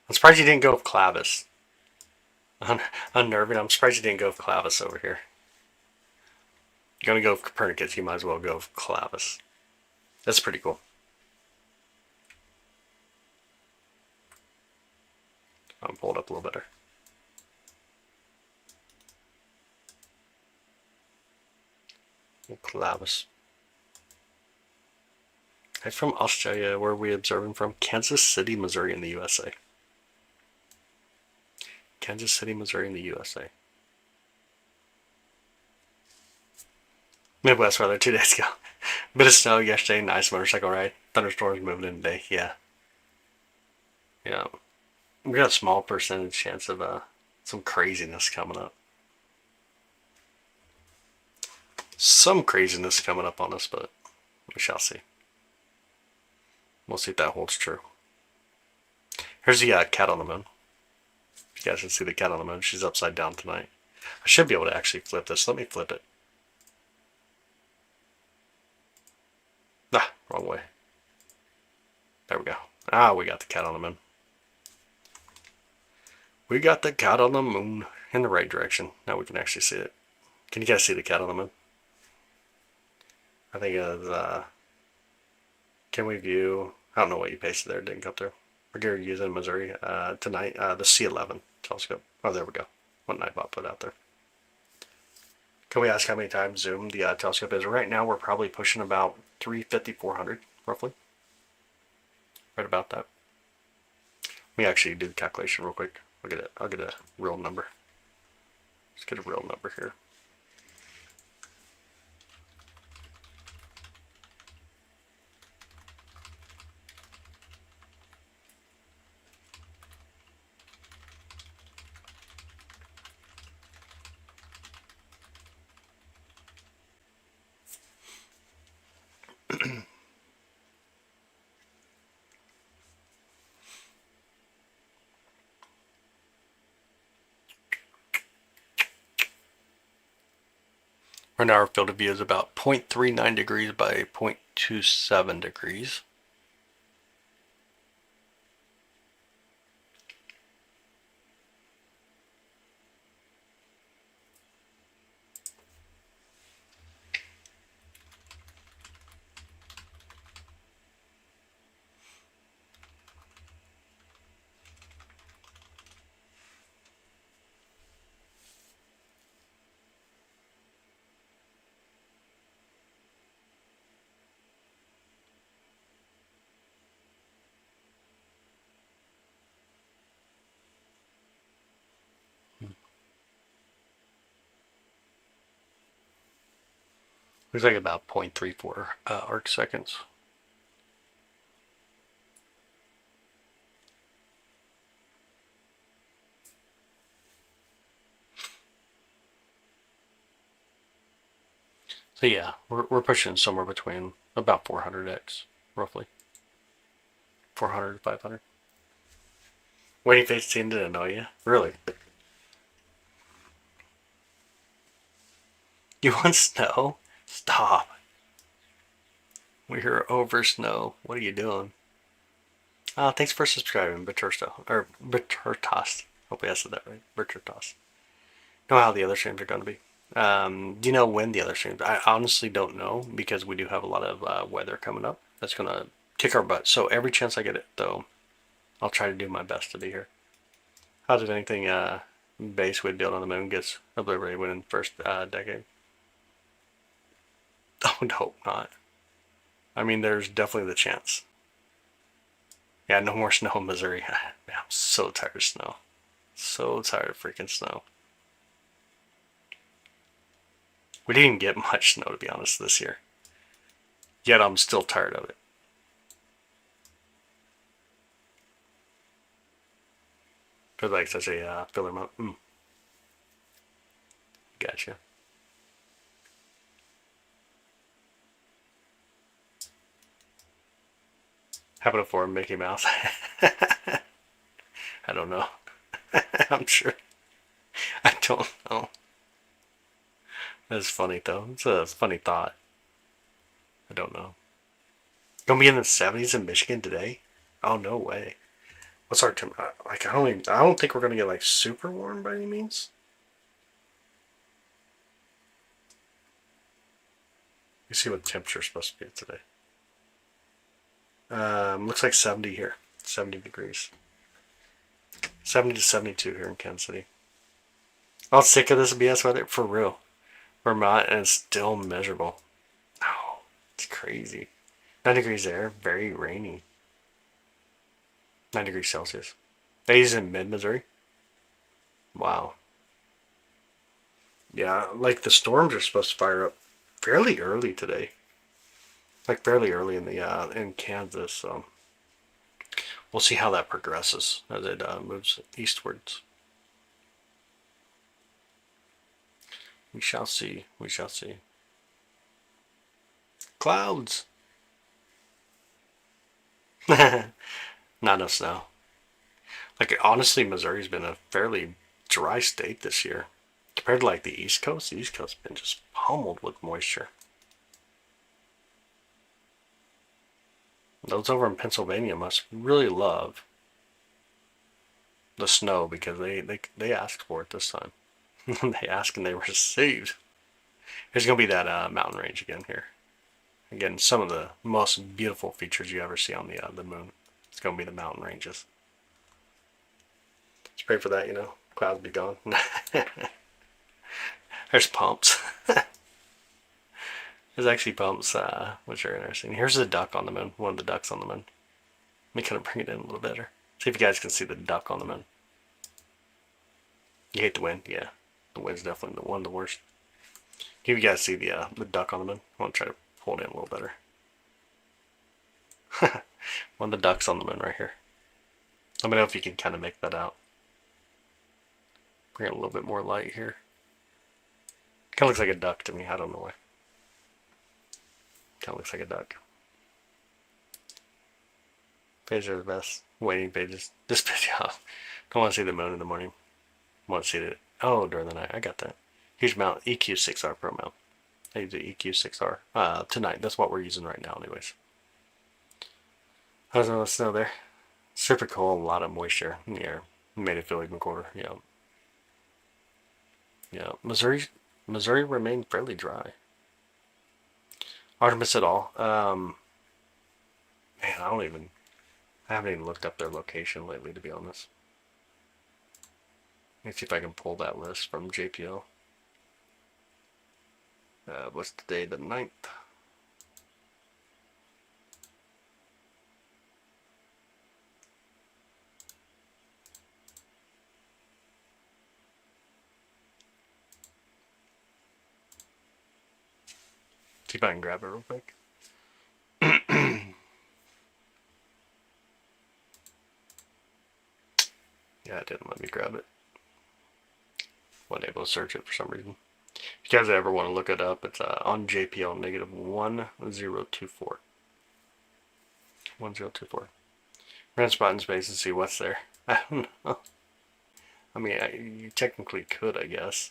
S1: I'm surprised you didn't go with Clavis. Unnerving. I'm surprised you didn't go with Clavis over here. You're gonna go with Copernicus, you might as well go with Clavis. That's pretty cool. I'll pull it up a little better. Clavis. I'm from Australia. Where are we observing from? Kansas City, Missouri in the USA. Kansas City, Missouri in the USA. Midwest weather 2 days ago. Bit of snow yesterday, nice motorcycle ride. Thunderstorms moving in today, yeah. Yeah. We got a small percentage chance of some craziness coming up. Some craziness coming up on us, but we shall see. We'll see if that holds true. Here's the cat on the moon. You guys can see the cat on the moon. She's upside down tonight. I should be able to actually flip this. Let me flip it. Ah, wrong way. There we go. Ah, we got the cat on the moon. We got the cat on the moon in the right direction. Now we can actually see it. Can you guys see the cat on the moon? I think it's, can we view, I don't know what you pasted there, it didn't come through. We're going to use it in Missouri tonight, the C11 telescope. Oh, there we go. What Nightbot put out there. Can we ask how many times zoom the telescope is? Right now we're probably pushing about 350, 400, roughly. Right about that. Let me actually do the calculation real quick. I'll get a real number. Let's get a real number here. Right now our field of view is about 0.39 degrees by 0.27 degrees. Looks like about 0.34 arc seconds. So yeah, we're pushing somewhere between about 400x, roughly. 400 to 500. Waiting Face Team didn't know you? Really? You want snow? Stop. We're over snow. What are you doing? Thanks for subscribing, Bertursto. Or Berturtost. Hopefully I said that right. Berturtost. Know how the other streams are going to be. Do you know when the other streams? I honestly don't know because we do have a lot of weather coming up. That's going to kick our butt. So every chance I get it, though, I'll try to do my best to be here. How did anything base we build on the moon gets obliterated within the first decade? Oh, no, not. I mean, there's definitely the chance. Yeah, no more snow in Missouri. Man, I'm so tired of snow. So tired of freaking snow. We didn't get much snow, to be honest, this year. Yet I'm still tired of it. Feels like such a filler month. Gotcha. Happened for Mickey Mouse. I don't know. I'm sure. I don't know. That's funny though. It's a funny thought. I don't know. Gonna be in the 70s in Michigan today? Oh no way. What's our temp? Like I don't think we're gonna get like super warm by any means. You see what the temperature's supposed to be today. Looks like 70 here. 70 degrees. 70 to 72 here in Kansas City. I'm sick of this BS weather for real. Vermont and it's still miserable. Oh, it's crazy. 9 degrees there, very rainy. 9 degrees Celsius. He's in mid Missouri. Wow. Yeah, like the storms are supposed to fire up fairly early today. Like fairly early in Kansas. So we'll see how that progresses as it moves eastwards. We shall see. We shall see. Clouds. Not enough snow. Like honestly, Missouri's been a fairly dry state this year compared to like the East Coast. The East Coast's been just pummeled with moisture. Those over in Pennsylvania must really love the snow because they asked for it this time. They asked and they received. There's gonna be that mountain range again here. Again, some of the most beautiful features you ever see on the moon. It's gonna be the mountain ranges. Let's pray for that, you know. Clouds be gone. There's pumps. There's actually pumps, which are interesting. Here's the duck on the moon. One of the ducks on the moon. Let me kind of bring it in a little better. See if you guys can see the duck on the moon. You hate the wind? Yeah. The wind's definitely one of the worst. Can you guys see the duck on the moon? I want to try to pull it in a little better. One of the ducks on the moon right here. Let me know if you can kind of make that out. Bring it a little bit more light here. Kind of looks like a duck to me. I don't know why. Kind of looks like a duck. Pages are the best. Waiting pages. This page, yeah. Don't want to see the moon in the morning. Want to see it. Oh, during the night. I got that. Huge mount. EQ6R Pro mount. I use the EQ6R tonight. That's what we're using right now, anyways. How's the snow there? Super cold. A lot of moisture in the air. Made it feel even colder. Yeah. Yeah. Missouri remained fairly dry. Artemis at all. Man, I haven't even looked up their location lately, to be honest. Let me see if I can pull that list from JPL. What's today? The 9th. See if I can grab it real quick. Yeah, it didn't let me grab it. Wasn't able to search it for some reason. If you guys ever want to look it up, it's on JPL negative 1024. 1024. Run spot in space and see what's there. I don't know. I mean, you technically could, I guess.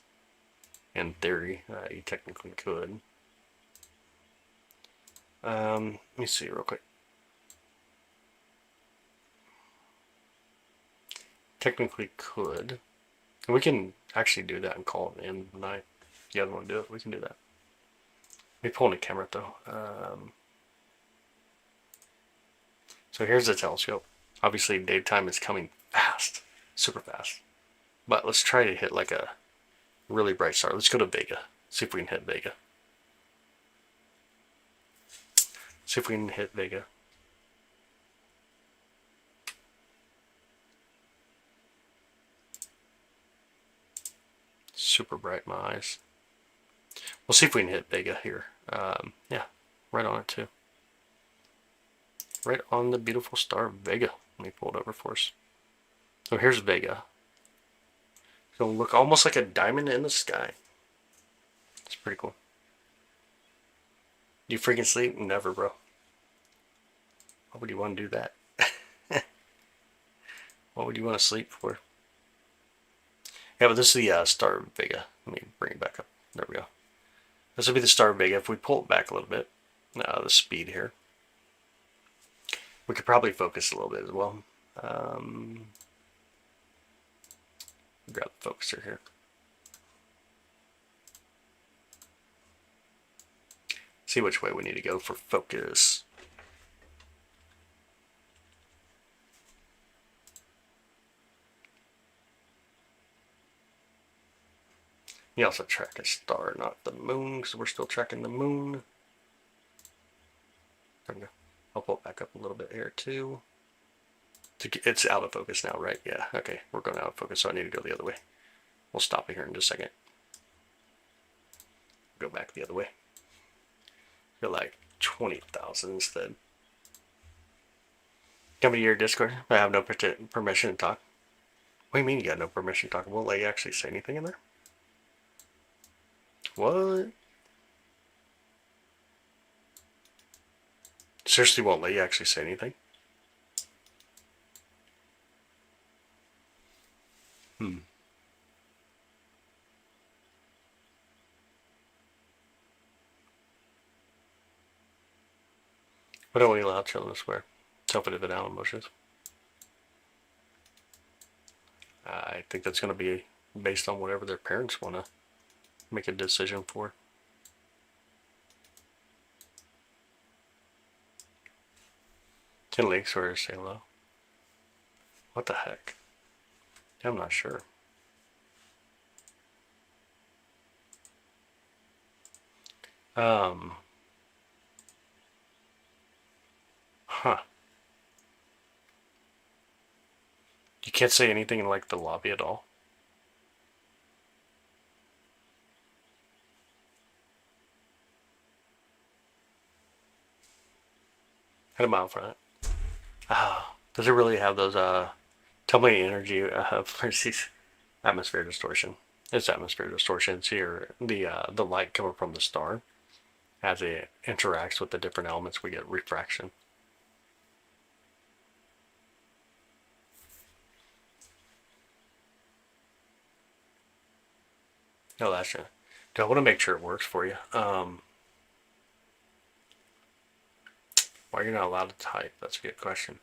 S1: In theory, you technically could. Let me see real quick. Technically could. And we can actually do that and call it in the night. If you guys want to do it, we can do that. Let me pull in a camera though. So here's the telescope. Obviously daytime is coming fast. Super fast. But let's try to hit like a really bright star. Let's go to Vega. See if we can hit Vega. See if we can hit Vega. Super bright in my eyes. We'll see if we can hit Vega here. Yeah, right on it too. Right on the beautiful star Vega. Let me pull it over for us. So here's Vega. So it'll look almost like a diamond in the sky. It's pretty cool. Do you freaking sleep? Never, bro. Why would you want to do that? What would you want to sleep for? Yeah, but this is the Star of Vega. Let me bring it back up. There we go. This will be the Star of Vega. If we pull it back a little bit, the speed here, we could probably focus a little bit as well. Grab the focuser here. See which way we need to go for focus. You also track a star, not the moon, because we're still tracking the moon. There we go. I'll pull it back up a little bit here too. It's out of focus now, right? Yeah, okay. We're going out of focus, so I need to go the other way. We'll stop it here in just a second. Go back the other way. Go like 20,000 instead. Come to your Discord. I have no permission to talk. What do you mean you got no permission to talk? Won't let you actually say anything in there? What? Seriously won't let you actually say anything? What don't we allow children to swear? Self-evident emotions. I think that's going to be based on whatever their parents want to make a decision for. Can Lake swear say hello? What the heck? I'm not sure. Huh. You can't say anything in like the lobby at all? Had a mile front. Does it really have those tell me energy versus atmosphere distortion? It's atmosphere distortion. It's here the light coming from the star as it interacts with the different elements, we get refraction. No, that's it. I want to make sure it works for you. Why you're not allowed to type? That's a good question.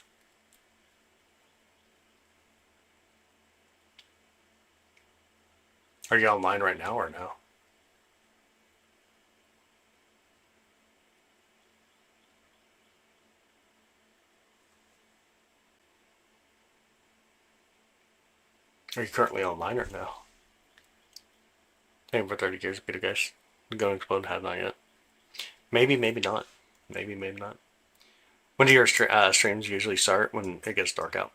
S1: Are you online right now or no? Are you currently online or no? Thank you for 30 years, Peter, guys. Going to explode has not yet. Maybe, maybe not. Maybe, maybe not. When do your streams usually start? When it gets dark out.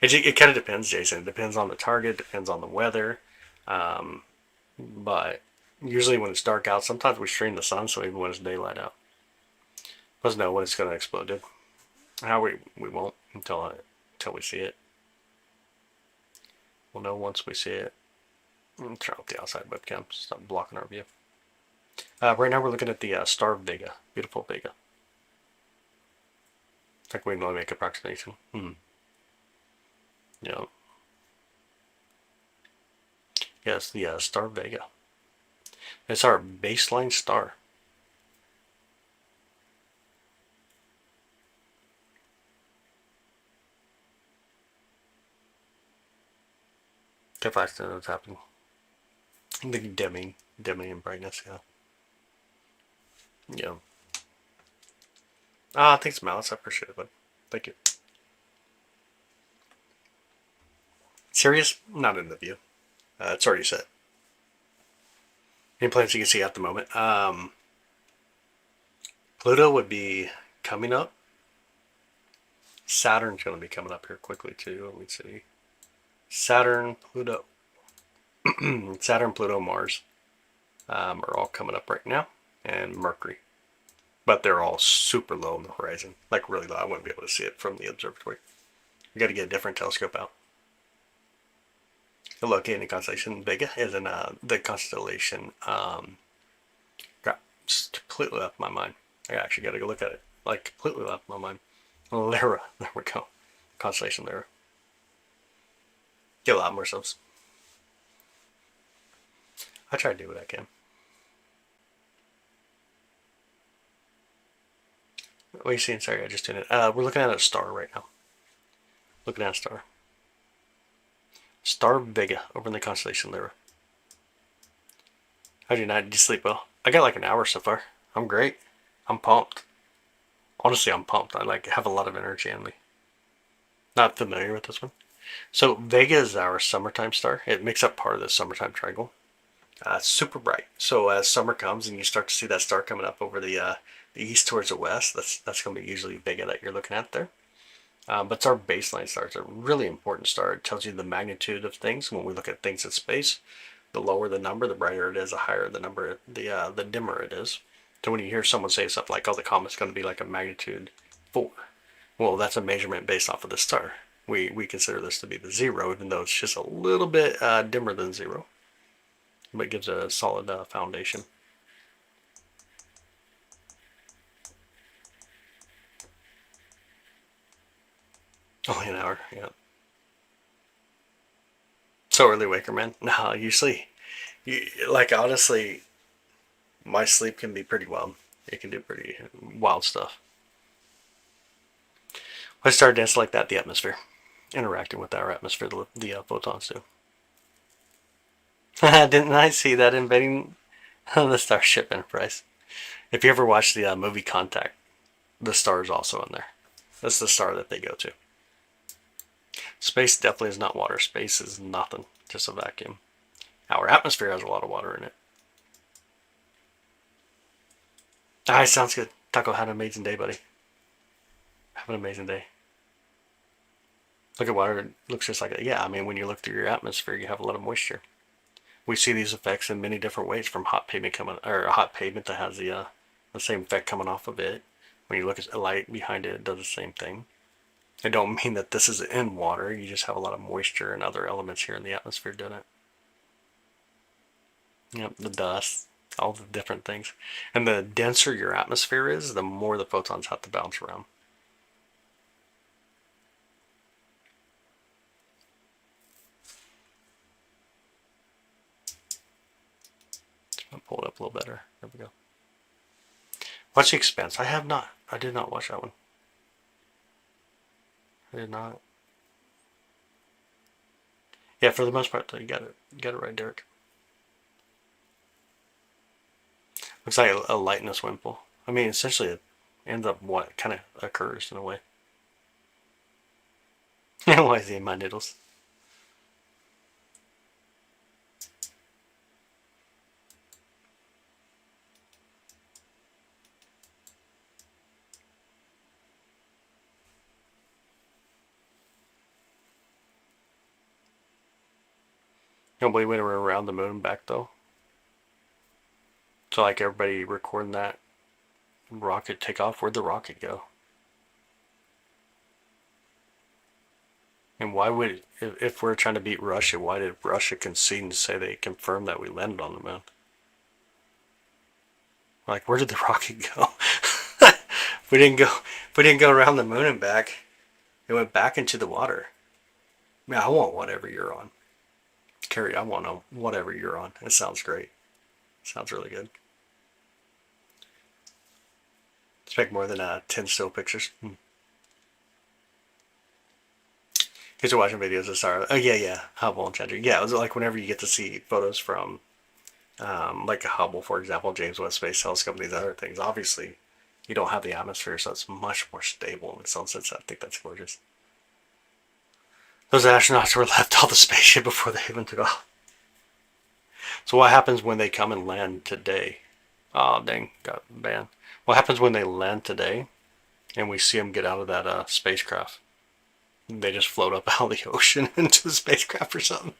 S1: It kind of depends, Jason. It depends on the target, depends on the weather. But usually when it's dark out, sometimes we stream the sun, so even when it's daylight out. Let's know when it's going to explode, dude. How we won't until we see it. We'll know once we see it. I'm turn off the outside webcam, stop blocking our view. Right now we're looking at the star of Vega, beautiful Vega. I think we can only make approximation. Yeah. Yes, the star of Vega. It's our baseline star. If I know what's happening. The dimming in brightness, yeah. Yeah. Thanks, Malice. I appreciate it, bud. Thank you. Serious? Not in the view. It's already set. Any plans you can see at the moment? Pluto would be coming up. Saturn's going to be coming up here quickly too. Let me see. Saturn, Pluto. Saturn, Pluto, Mars are all coming up right now, and Mercury. But they're all super low on the horizon, like really low. I wouldn't be able to see it from the observatory. You got to get a different telescope out. located in the constellation Vega, is in the constellation. Just completely left my mind. I actually got to go look at it. Like completely left my mind. Lyra. There we go. Constellation Lyra. Get a lot more subs. I try to do what I can. What are you seeing? Sorry, I just tuned in. We're looking at a star right now. Looking at a star. Star Vega over in the constellation Lyra. How'd you night? Did you sleep well? I got like an hour so far. I'm great. I'm pumped. Honestly, I'm pumped. I like have a lot of energy in me. Not familiar with this one. So Vega is our summertime star. It makes up part of the summertime triangle. It's super bright. So as summer comes and you start to see that star coming up over the east towards the west, that's going to be usually Vega that you're looking at there. But it's our baseline star. It's a really important star. It tells you the magnitude of things. When we look at things in space, the lower the number, the brighter it is. The higher the number, the dimmer it is. So when you hear someone say something like, "Oh, the comet's going to be like a magnitude 4," well, that's a measurement based off of the star. We consider this to be the 0, even though it's just a little bit dimmer than 0, but it gives a solid foundation. Only an hour, yeah. So early waker, man. No, usually, like honestly, my sleep can be pretty wild. It can do pretty wild stuff. I started dancing like that, the atmosphere, interacting with our atmosphere, the photons do. Didn't I see that invading the Starship Enterprise? If you ever watched the movie Contact, the star is also in there. That's the star that they go to. Space definitely is not water. Space is nothing, just a vacuum. Our atmosphere has a lot of water in it. Alright, sounds good. Taco, had an amazing day, buddy. Have an amazing day. Look at water. It looks just like it. Yeah, I mean, when you look through your atmosphere, you have a lot of moisture. We see these effects in many different ways, from hot pavement or a hot pavement that has the same effect coming off of it. When you look at a light behind it, it does the same thing. I don't mean that this is in water. You just have a lot of moisture and other elements here in the atmosphere doing it. Yep, the dust, all the different things. And the denser your atmosphere is, the more the photons have to bounce around. I'll pull it up a little better. There we go. Watch The Expanse. I have not. I did not watch that one. I did not. Yeah, for the most part, though, you got it. You got it right, Derek. Looks like a light in a swimming pool. I mean, essentially, it ends up what kind of occurs in a way. Why is he in my noodles? Nobody went around the moon and back though. So like everybody recording that rocket take off, where'd the rocket go? And why would, if we're trying to beat Russia, why did Russia concede and say they confirmed that we landed on the moon? Like, where did the rocket go? we didn't go around the moon and back. It went back into the water. I mean, I want whatever you're on. Carrie, I want whatever you're on. It sounds great. Sounds really good. Expect more than 10 still pictures. Kids are watching videos of Star. Oh yeah. Hubble and Chandra. Yeah, it was like whenever you get to see photos from, like a Hubble, for example, James Webb Space Telescope, and these other things. Obviously, you don't have the atmosphere, so it's much more stable in some sense. I think that's gorgeous. Those astronauts were left off the spaceship before they even took off. So what happens when they come and land today? Oh dang, got banned. What happens when they land today, and we see them get out of that spacecraft? They just float up out of the ocean into the spacecraft or something.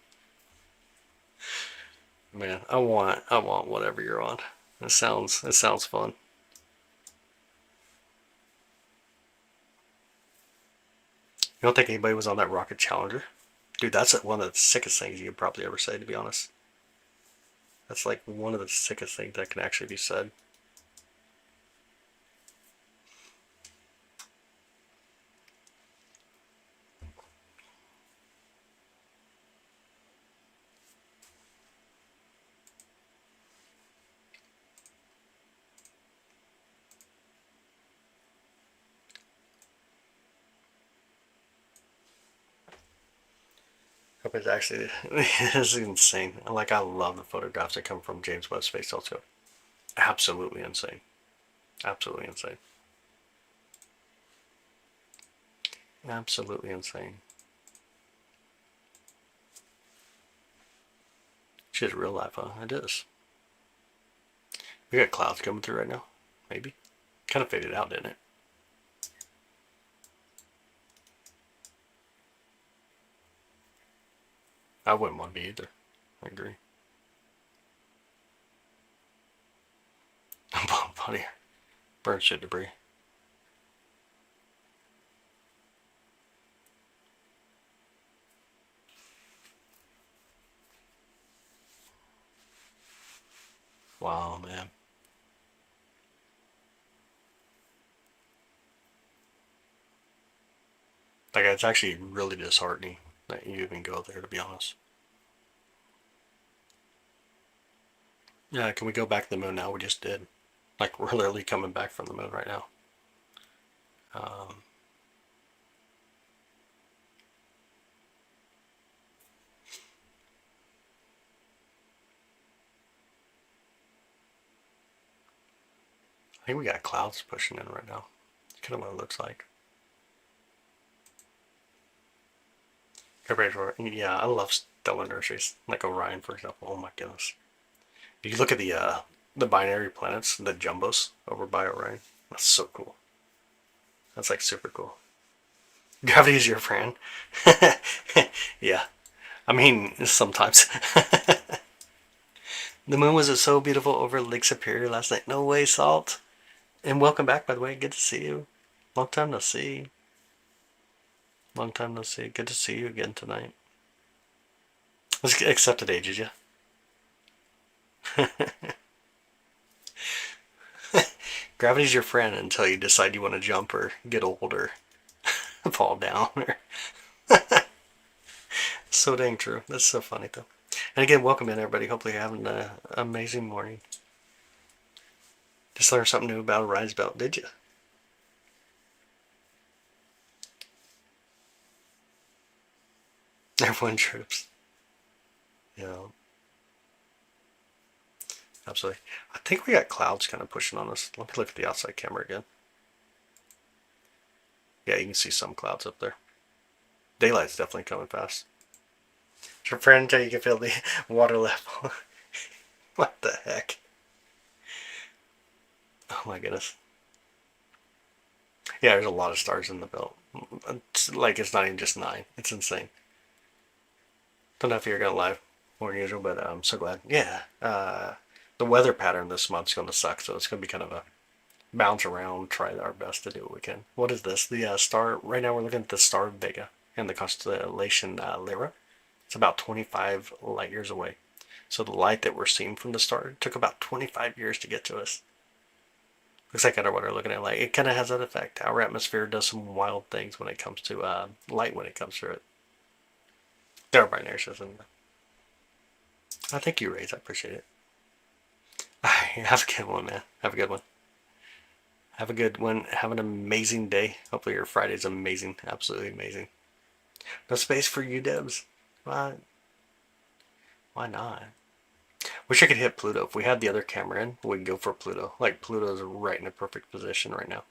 S1: Man, I want whatever you're on. It sounds fun. You don't think anybody was on that rocket Challenger? Dude, that's one of the sickest things you could probably ever say, to be honest. That's like one of the sickest things that can actually be said. It's actually, it's insane. Like, I love the photographs that come from James Webb Space Telescope. Absolutely insane. Absolutely insane. Absolutely insane. Shit's real life, huh? It is. We got clouds coming through right now. Maybe. Kind of faded out, didn't it? I wouldn't want to be either. I agree. Funny. Burn shit debris. Wow, man. Like, it's actually really disheartening that you even go there, to be honest. Yeah, can we go back to the moon now? We just did. Like, we're literally coming back from the moon right now. Um, I think we got clouds pushing in right now. Kind of what it looks like. Yeah, I love stellar nurseries, like Orion, for example. Oh my goodness. You look at the binary planets, the jumbos over by Orion. That's so cool. That's like super cool. Gravity's your friend. Yeah, I mean sometimes. The moon was so beautiful over Lake Superior last night. No way, Salt. And welcome back, by the way. Good to see you. Long time no see. Long time no see. Good to see you again tonight. Let's accept it, did you? Gravity's your friend until you decide you want to jump or get old or fall down. So dang true. That's so funny, though. And again, welcome in, everybody. Hopefully you're having an amazing morning. Just learned something new about a rise belt, did you? Everyone trips. Yeah. Absolutely. I think we got clouds kind of pushing on us. Let me look at the outside camera again. Yeah, you can see some clouds up there. Daylight's definitely coming fast. Your friend until you can feel the water level. What the heck? Oh my goodness. Yeah, there's a lot of stars in the belt. It's like it's not even just 9. It's insane. Don't know if you're gonna live more than usual, but I'm so glad. Yeah. The weather pattern this month's gonna suck, so it's gonna be kind of a bounce around, try our best to do what we can. What is this? The star. Right now we're looking at the star of Vega and the constellation Lyra. It's about 25 light years away. So the light that we're seeing from the star took about 25 years to get to us. Looks like kind of what we're looking at. Like it kind of has that effect. Our atmosphere does some wild things when it comes to light when it comes through it. There are binary systems. I thank you, Rays. I appreciate it. Have a good one, man. Have a good one. Have a good one. Have an amazing day. Hopefully your Friday's amazing. Absolutely amazing. No space for you, Debs. Why? Why not? Wish I could hit Pluto. If we had the other camera in, we'd go for Pluto. Like, Pluto's right in a perfect position right now.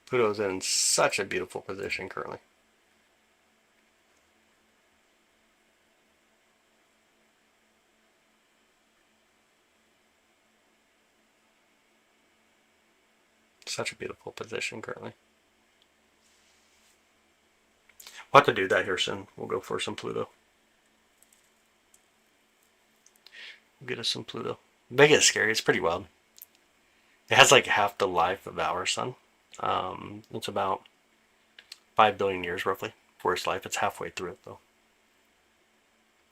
S1: Pluto's in such a beautiful position currently. Such a beautiful position currently. We'll have to do that here soon. We'll go for some Pluto. We'll get us some Pluto. Vega is scary. It's pretty wild. It has like half the life of our sun. It's about 5 billion years roughly for its life. It's halfway through it though.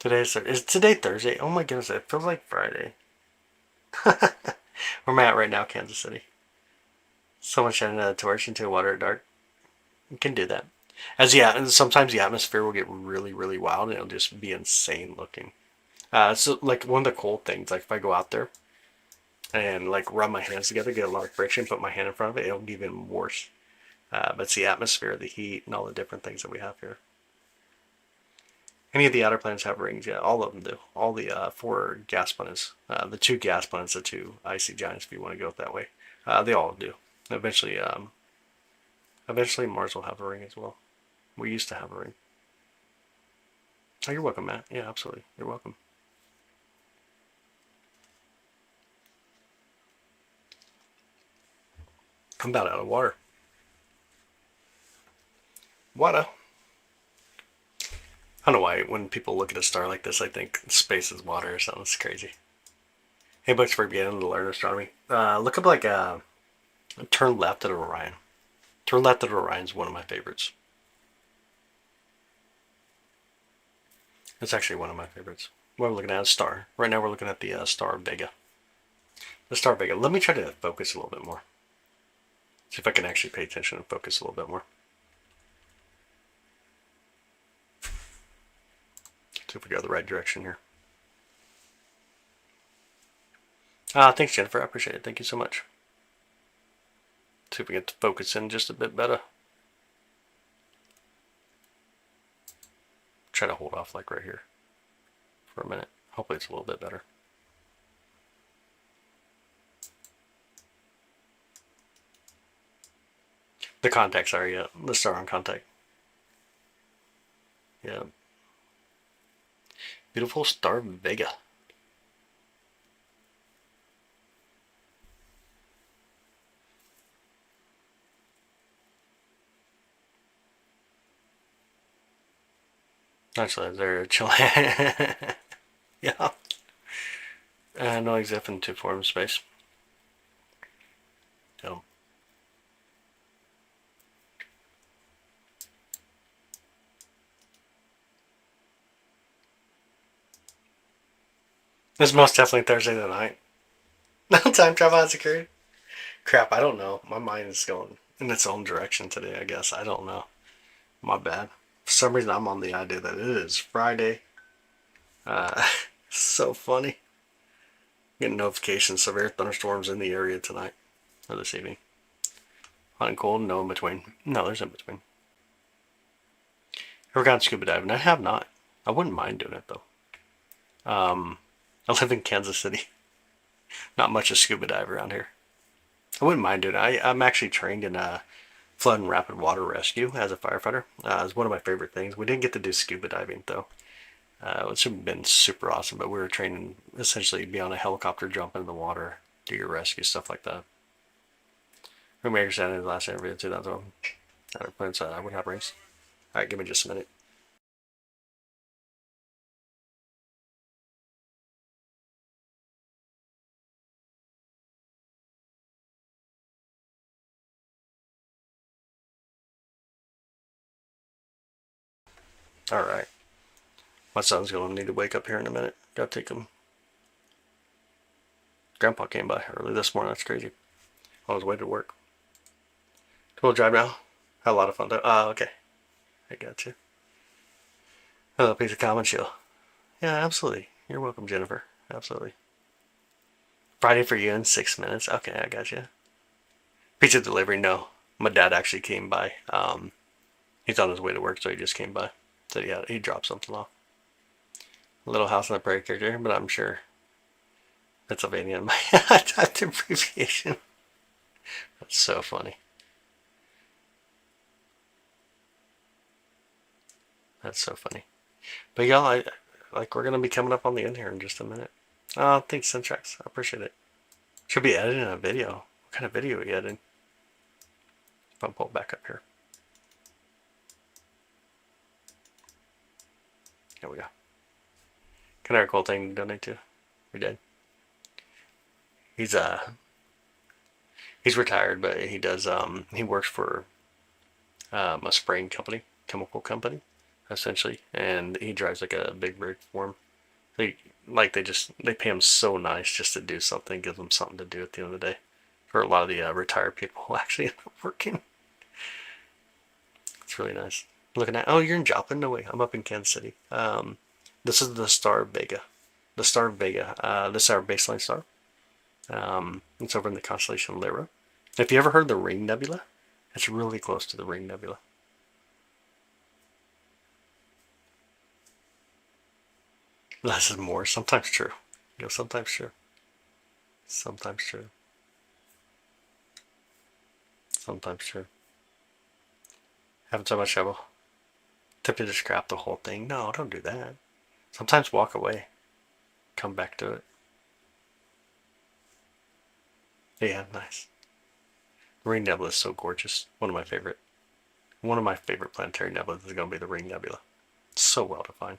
S1: Is today Thursday? Oh my goodness, it feels like Friday. Where am I at right now, Kansas City? Someone shining a torch into water at dark. You can do that. And sometimes the atmosphere will get really, really wild, and it'll just be insane looking. So like one of the cool things, like if I go out there and like rub my hands together, get a lot of friction, put my hand in front of it, it'll be even worse. But it's the atmosphere, the heat, and all the different things that we have here. Any of the outer planets have rings? Yeah, all of them do. All the 4 gas planets, the 2 gas planets, the 2 icy giants, if you want to go that way, they all do. Eventually, eventually Mars will have a ring as well. We used to have a ring. Oh, you're welcome, Matt. Yeah, absolutely. You're welcome. I'm about out of water. Water. I don't know why when people look at a star like this, I think space is water or something. It's crazy. Hey, books for beginning to learn astronomy. Look up like Turn Left at Orion. Turn Left at Orion is one of my favorites. It's actually one of my favorites. What we're looking at is a star. Right now we're looking at the star Vega. The star Vega. Let me try to focus a little bit more. See if I can actually pay attention and focus a little bit more. See if we go the right direction here. Thanks, Jennifer. I appreciate it. Thank you so much. See if we get to focus in just a bit better. Try to hold off like right here for a minute. Hopefully it's a little bit better. The contact, sorry, yeah. The star on contact. Yeah. Beautiful star Vega. Actually, they're chilling. Yeah. No exist in 2-form space. So. This is most definitely Thursday the night. No time travel has occurred. Crap, I don't know. My mind is going in its own direction today, I guess. I don't know. My bad. For some reason, I'm on the idea that it is Friday. So funny. Getting notifications, severe thunderstorms in the area tonight or this evening. Hot and cold, no in between. No, there's in between. Ever gone scuba diving? I have not. I wouldn't mind doing it though. I live in Kansas City. Not much of scuba dive around here. I wouldn't mind doing it. I'm actually trained in flood and rapid water rescue as a firefighter. It's one of my favorite things. We didn't get to do scuba diving though. Which would have been super awesome, but we were training essentially be on a helicopter, jump into the water, do your rescue, stuff like that. Roommate said in the last interview in 2012. Plans I would have rings. Alright, give me just a minute. Alright. My son's going to need to wake up here in a minute. Gotta take him. Grandpa came by early this morning. That's crazy. On his way to work. We'll drive now. Had a lot of fun though. Okay. I got you. Another piece of common show. Yeah, absolutely. You're welcome, Jennifer. Absolutely. Friday for you in 6 minutes. Okay, I got you. Pizza delivery, no. My dad actually came by. He's on his way to work, so he just came by. So yeah, he dropped something off. Little House on the Prairie character, but I'm sure Pennsylvania in my typed abbreviation. That's so funny. That's so funny. But y'all, we're gonna be coming up on the end here in just a minute. Oh, thanks, Syntrax. I appreciate it. Should be editing a video. What kind of video are you editing? If I pull back up here. There we go. Kind of a cool thing to donate to. You're dead. He's retired, but he does he works for a spraying company, chemical company, essentially, and he drives like a big rig for him. They pay him so nice just to do something, give them something to do at the end of the day. For a lot of the retired people who actually end up working, it's really nice. Looking at, oh, you're in Joplin? No way, I'm up in Kansas City. This is the star of Vega. The star of Vega. This is our baseline star. It's over in the constellation Lyra. If you ever heard the Ring Nebula, it's really close to the Ring Nebula. Less is more. Sometimes true. Sometimes true. Sometimes true. Sometimes true. Having so much trouble. Tempted to scrap the whole thing. No, don't do that. Sometimes walk away. Come back to it. Yeah, nice. The Ring Nebula is so gorgeous. One of my favorite planetary nebulas is going to be the Ring Nebula. It's so well defined.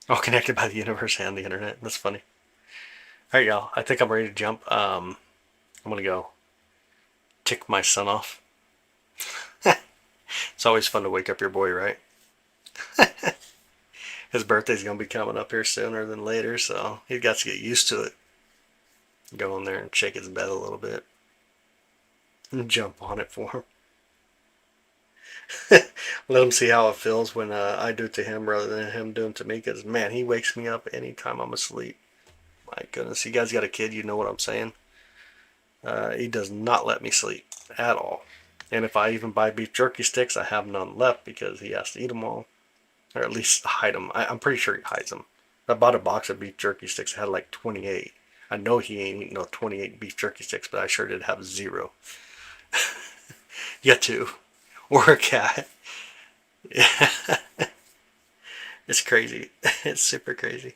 S1: All connected by the universe and the internet. That's funny. All right, y'all. I think I'm ready to jump. I'm going to go tick my son off. It's always fun to wake up your boy, right? His birthday's going to be coming up here sooner than later, so he's got to get used to it. Go in there and shake his bed a little bit. And jump on it for him. Let him see how it feels when I do it to him rather than him doing it to me, because, man, he wakes me up anytime I'm asleep. My goodness, you guys got a kid, you know what I'm saying. He does not let me sleep at all. And if I even buy beef jerky sticks, I have none left because he has to eat them all. Or at least hide them. I'm pretty sure he hides them. I bought a box of beef jerky sticks. It had like 28. I know he ain't eating no 28 beef jerky sticks, but I sure did have 0. You got 2. Or a cat. Yeah. It's crazy. It's super crazy.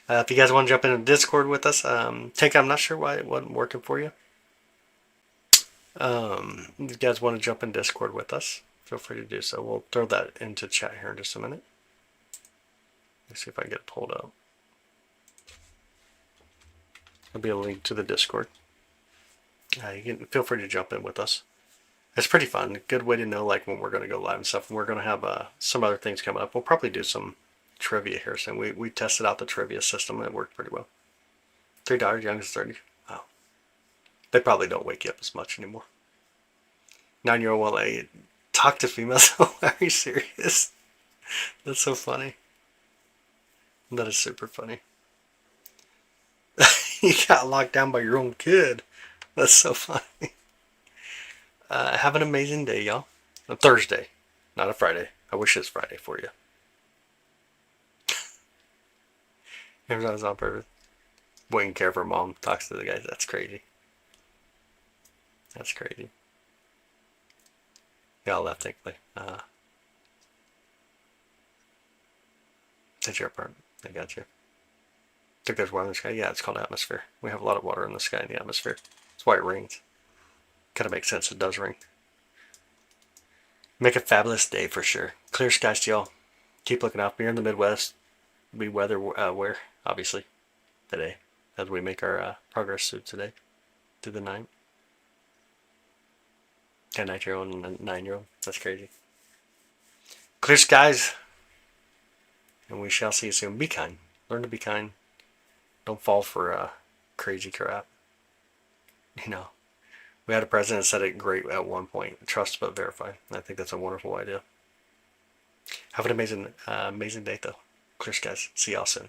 S1: If you guys want to jump into Discord with us, Tank, I'm not sure why it wasn't working for you. If you guys want to jump in Discord with us, feel free to do so. We'll throw that into chat here in just a minute. Let's see if I can get it pulled up. There'll be a link to the Discord. You can feel free to jump in with us. It's pretty fun. A good way to know like when we're going to go live and stuff. And we're going to have some other things coming up. We'll probably do some trivia here soon. We tested out the trivia system and it worked pretty well. $3, young as 30. Wow. They probably don't wake you up as much anymore. 9-year-old will talk to females. Are you serious? That's so funny. That is super funny. You got locked down by your own kid. That's so funny. Have an amazing day, y'all. A Thursday, not a Friday. I wish it's Friday for you. Everyone's on purpose. Wouldn't care if her mom talks to the guys. That's crazy. That's crazy. Yeah, left, thankfully. That's your part. I got you. Think there's water in the sky? Yeah, it's called atmosphere. We have a lot of water in the sky in the atmosphere. That's why it rains. Kind of makes sense. It does rain. Make a fabulous day for sure. Clear skies to y'all. Keep looking out. We're in the Midwest. We weather aware, obviously, today as we make our progress through today, through the night. 10-9-year-old and a 9-year-old. That's crazy. Clear skies. And we shall see you soon. Be kind. Learn to be kind. Don't fall for crazy crap. You know, we had a president that said it great at one point. Trust but verify. I think that's a wonderful idea. Have an amazing day, though. Clear skies. See y'all soon.